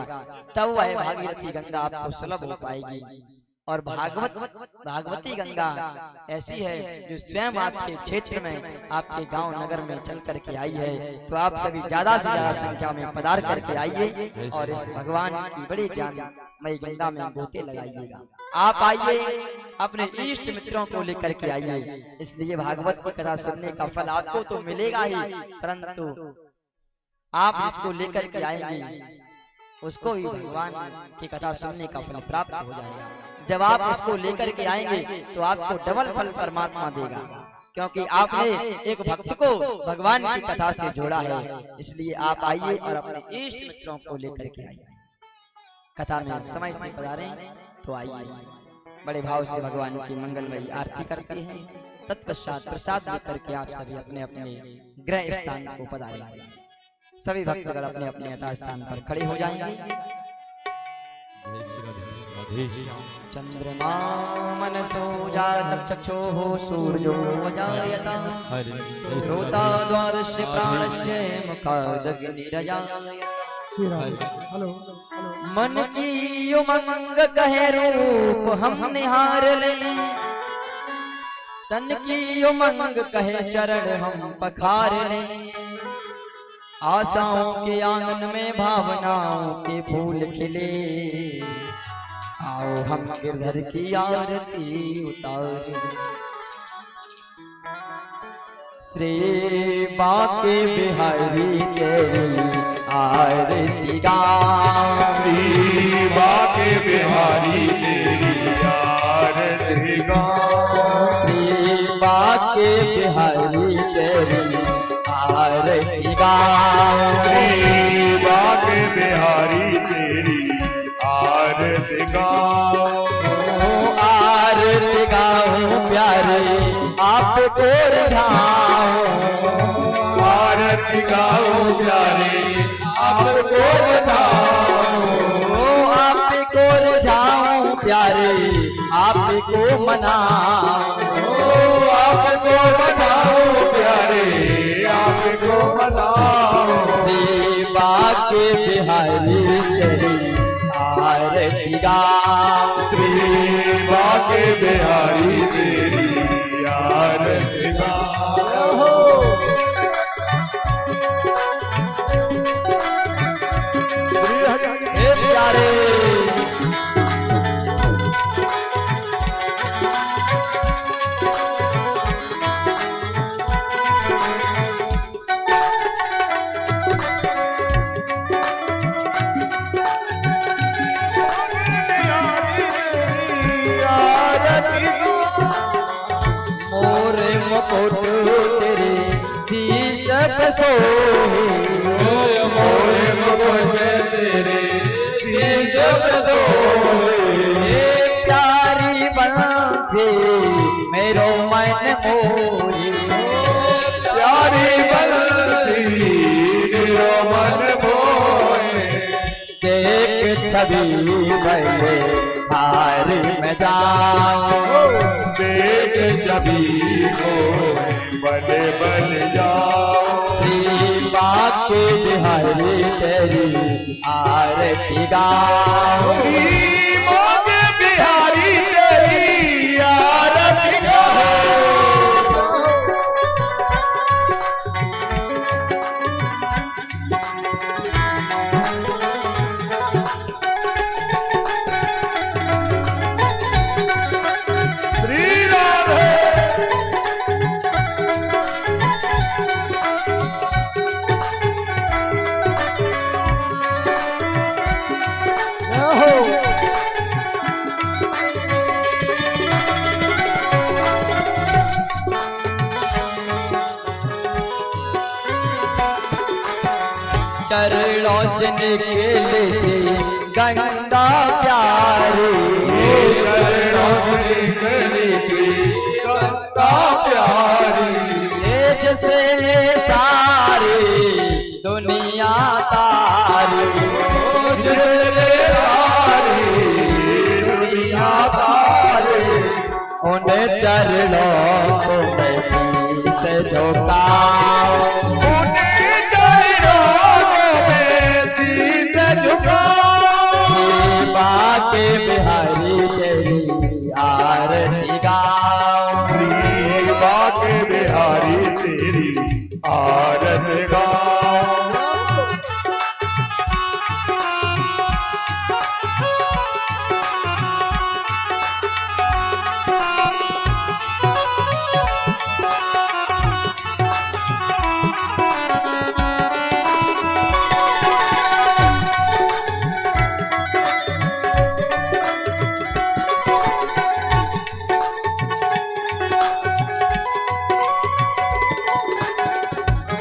तब वह भागीरथी गंगा आपको सुलभ हो पाएगी। और भागवती गंगा ऐसी है जो स्वयं आपके क्षेत्र में, आपके गांव नगर में चल करके आई है। तो आप सभी ज्यादा से ज्यादा संख्या में पधार करके आइए और इस भगवान की बड़ी ज्ञानमयी गंगा में गोते लगाइएगा। आप आइए, अपने इष्ट मित्रों को लेकर के आइए। इसलिए भागवत की कथा सुनने का फल आपको तो मिलेगा ही, परंतु आप जिसको लेकर के आएंगे उसको भी भगवान की कथा सुनने का फल प्राप्त हो जाएगा। जब आप उसको लेकर के आएंगे तो आपको डबल फल परमात्मा देगा, क्योंकि आपने एक भक्त को भगवान की कथा से जोड़ा है। इसलिए आप आइए और अपने इष्ट मित्रों को लेकर के आइए। कथा में समय से पधारें तो आइए। बड़े भाव से भगवान की मंगलमयी आरती करते हैं। तत्पश्चात प्रसाद लेकर के आप सभी अपने अपने गृह स्थान को पधारेंगे। सभी भक्तगण अपने अपने यथा स्थान पर खड़े हो जाएंगे। चंद्रमा मनसो जात चक्षुः सूर्यो वजायत श्रोता द्वादश प्राणस्य मुखादग्निरजायत श्री राम। Hello hello. मन की उमंग कहे रूप हम निहार ले, तन की उमंग कहे चरण हम पखार ले। आशाओं के आंगन में भावनाओं के फूल खिले, आओ हम गिरधर की आरती उतारे। श्री बाके बिहारी तेरी आरती गाऊं, श्री बाके बिहारी तेरी आरती गाऊं, श्री बाके बिहारी तेरी आरती गाऊं, श्री बाके बिहारी तेरी आरती गाऊं, आरती गाऊं प्यारे आपको रिझाऊं, आरती गाऊं प्यारे आपको बताऊं, आपको रिझाऊं प्यारे आपको मनाऊं, आपको बताऊं प्यारे आपको बताऊं, श्री बाके बिहारी तेरी आरती गाऊं, श्री बाके बिहारी तेरी आरती गाऊं। हे प्यारे मोरे मुकुट तेरे शीश पे सोहे, मोरे मुकुट तेरे शीश पे सोहे, प्यारी बंसी मेरो मन मोही, प्यारी बंसी मेरो मन मोहे, देख छवि बड़े हार में जाऊं, देख छवि को बड़े बन जाओ, श्री बाके बिहारी तेरी आरती गाऊं, श्री बाके बिहारी तेरी आरती गाऊं। श्री राधे हो चरणों से निकले गंगा प्यारी, चरणों से निकली थी गंगा प्यारी, तेज से सारी दुनिया तारी, जिसने सारी दुनिया तारे, उन चरणों को मैं शीश झुकाऊं, उन्हें चरणों को मैं शीश झुकाऊं, श्री बाके बिहारी तेरी आरती गाऊं, श्री बाके बिहारी तेरी आरती गाऊं।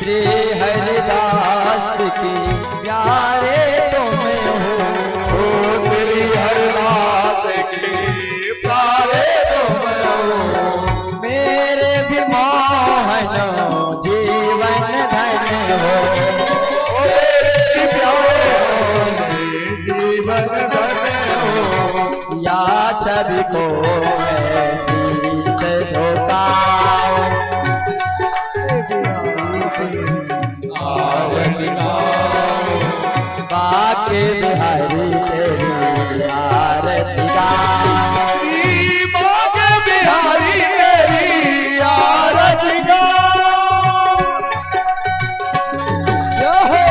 श्री हरिदास की प्यारे तुम हो, श्री हरदास के प्यारे तुम हो, मेरे भी मोहन जीवन धन हो, तेरे प्यारे जीवन धन हो, या छवि को मैं शीश झुकाऊं, आरती गाऊं, बाके बिहारी तेरी आरती गाऊं श्री बाके बिहारी तेरी आरती गाऊं जय हो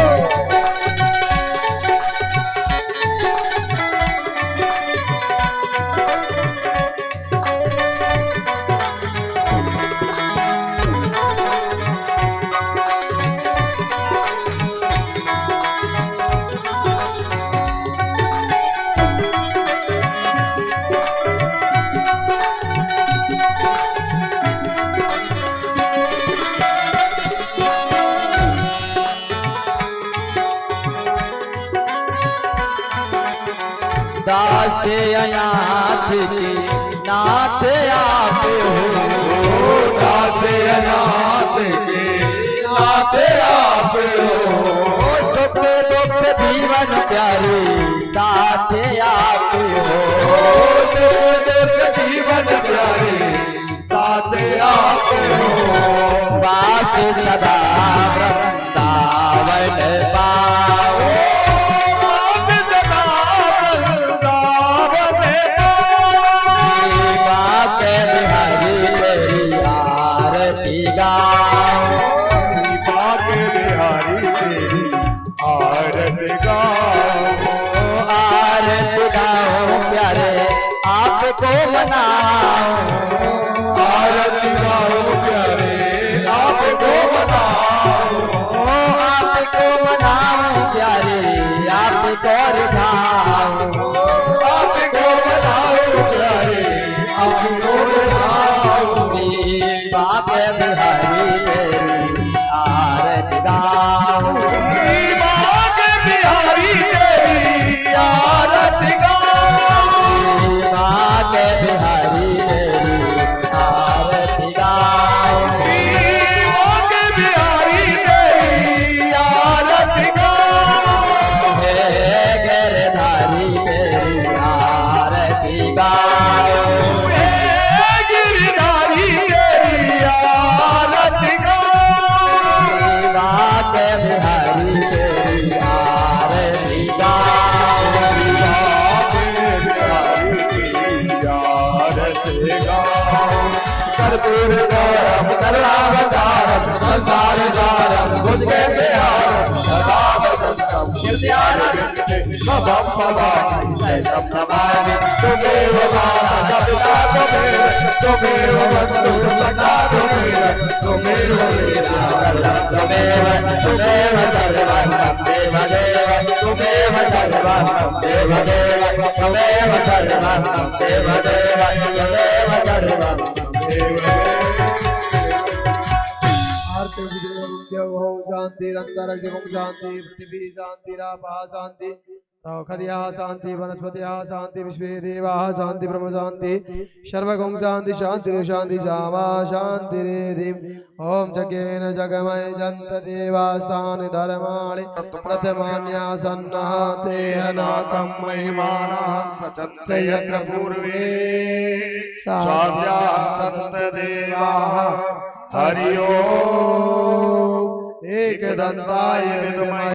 दास अनाथ के नाथ आप हो दास अनाथ के नाथ आप हो सुख दुख जीवन प्यारे साथ आप हो सुख दुख जीवन प्यारे साथ आप हो वास सदा वृंदावन पाओ आप सदा वृंदावन पाओ बाके बिहारी तेरी आरती गाऊं बाके बिहारी तेरी आरती गाऊं आरती गाऊं प्यारे आपको मनाऊं आरती गाऊं प्यारे आपको मनाऊं आपको मनाऊं प्यारे आपको रिझाऊं आपको मनाऊं प्यारे आपको मनाऊं बाके बिहारी तेरी आरती गाऊं बाके बिहारी तेरी आरती गाऊं बाके बिहारी तेरी आरती गाऊं बाके बिहारी तेरी आरती गाऊं हे गिरधारी तेरी आरती गाऊं हे गिरधारी तेरी आरती गाऊं बाके बिहारी तेरी आरती गाऊं कर्पूर गौरम करुणावतारम संसार सारम बुद्ध के बिहारम सदा वसंतम कीर्त्यानंदम भवम भवानी सैतम नमामि तुमेव माता पिता तुमेव बंधु सखा तुमेव वीरा तुमेव सर्वं देव देव तुमेव सर्वं देव देव तुमेव सर्वं देव देव तुमेव सर्वं शांतिरंतरिक्षं शांति पृथ्वी शांतिरापः शांति खदियाः शांति वनस्पतयः शांति विश्वे देवाः शांति ब्रह्म शांति सर्वगं शांति शांतिरेव शांति सामा शांतिरेधिं ओम जगेन जगमय जन्त देवास्तानि धर्माणि प्रथमान्यासन्नः तेहनाकं महिमानः सचन्त यत्र पूर्वे साव्या संत देवाः हरि ओम एकदन्ताय विद्महे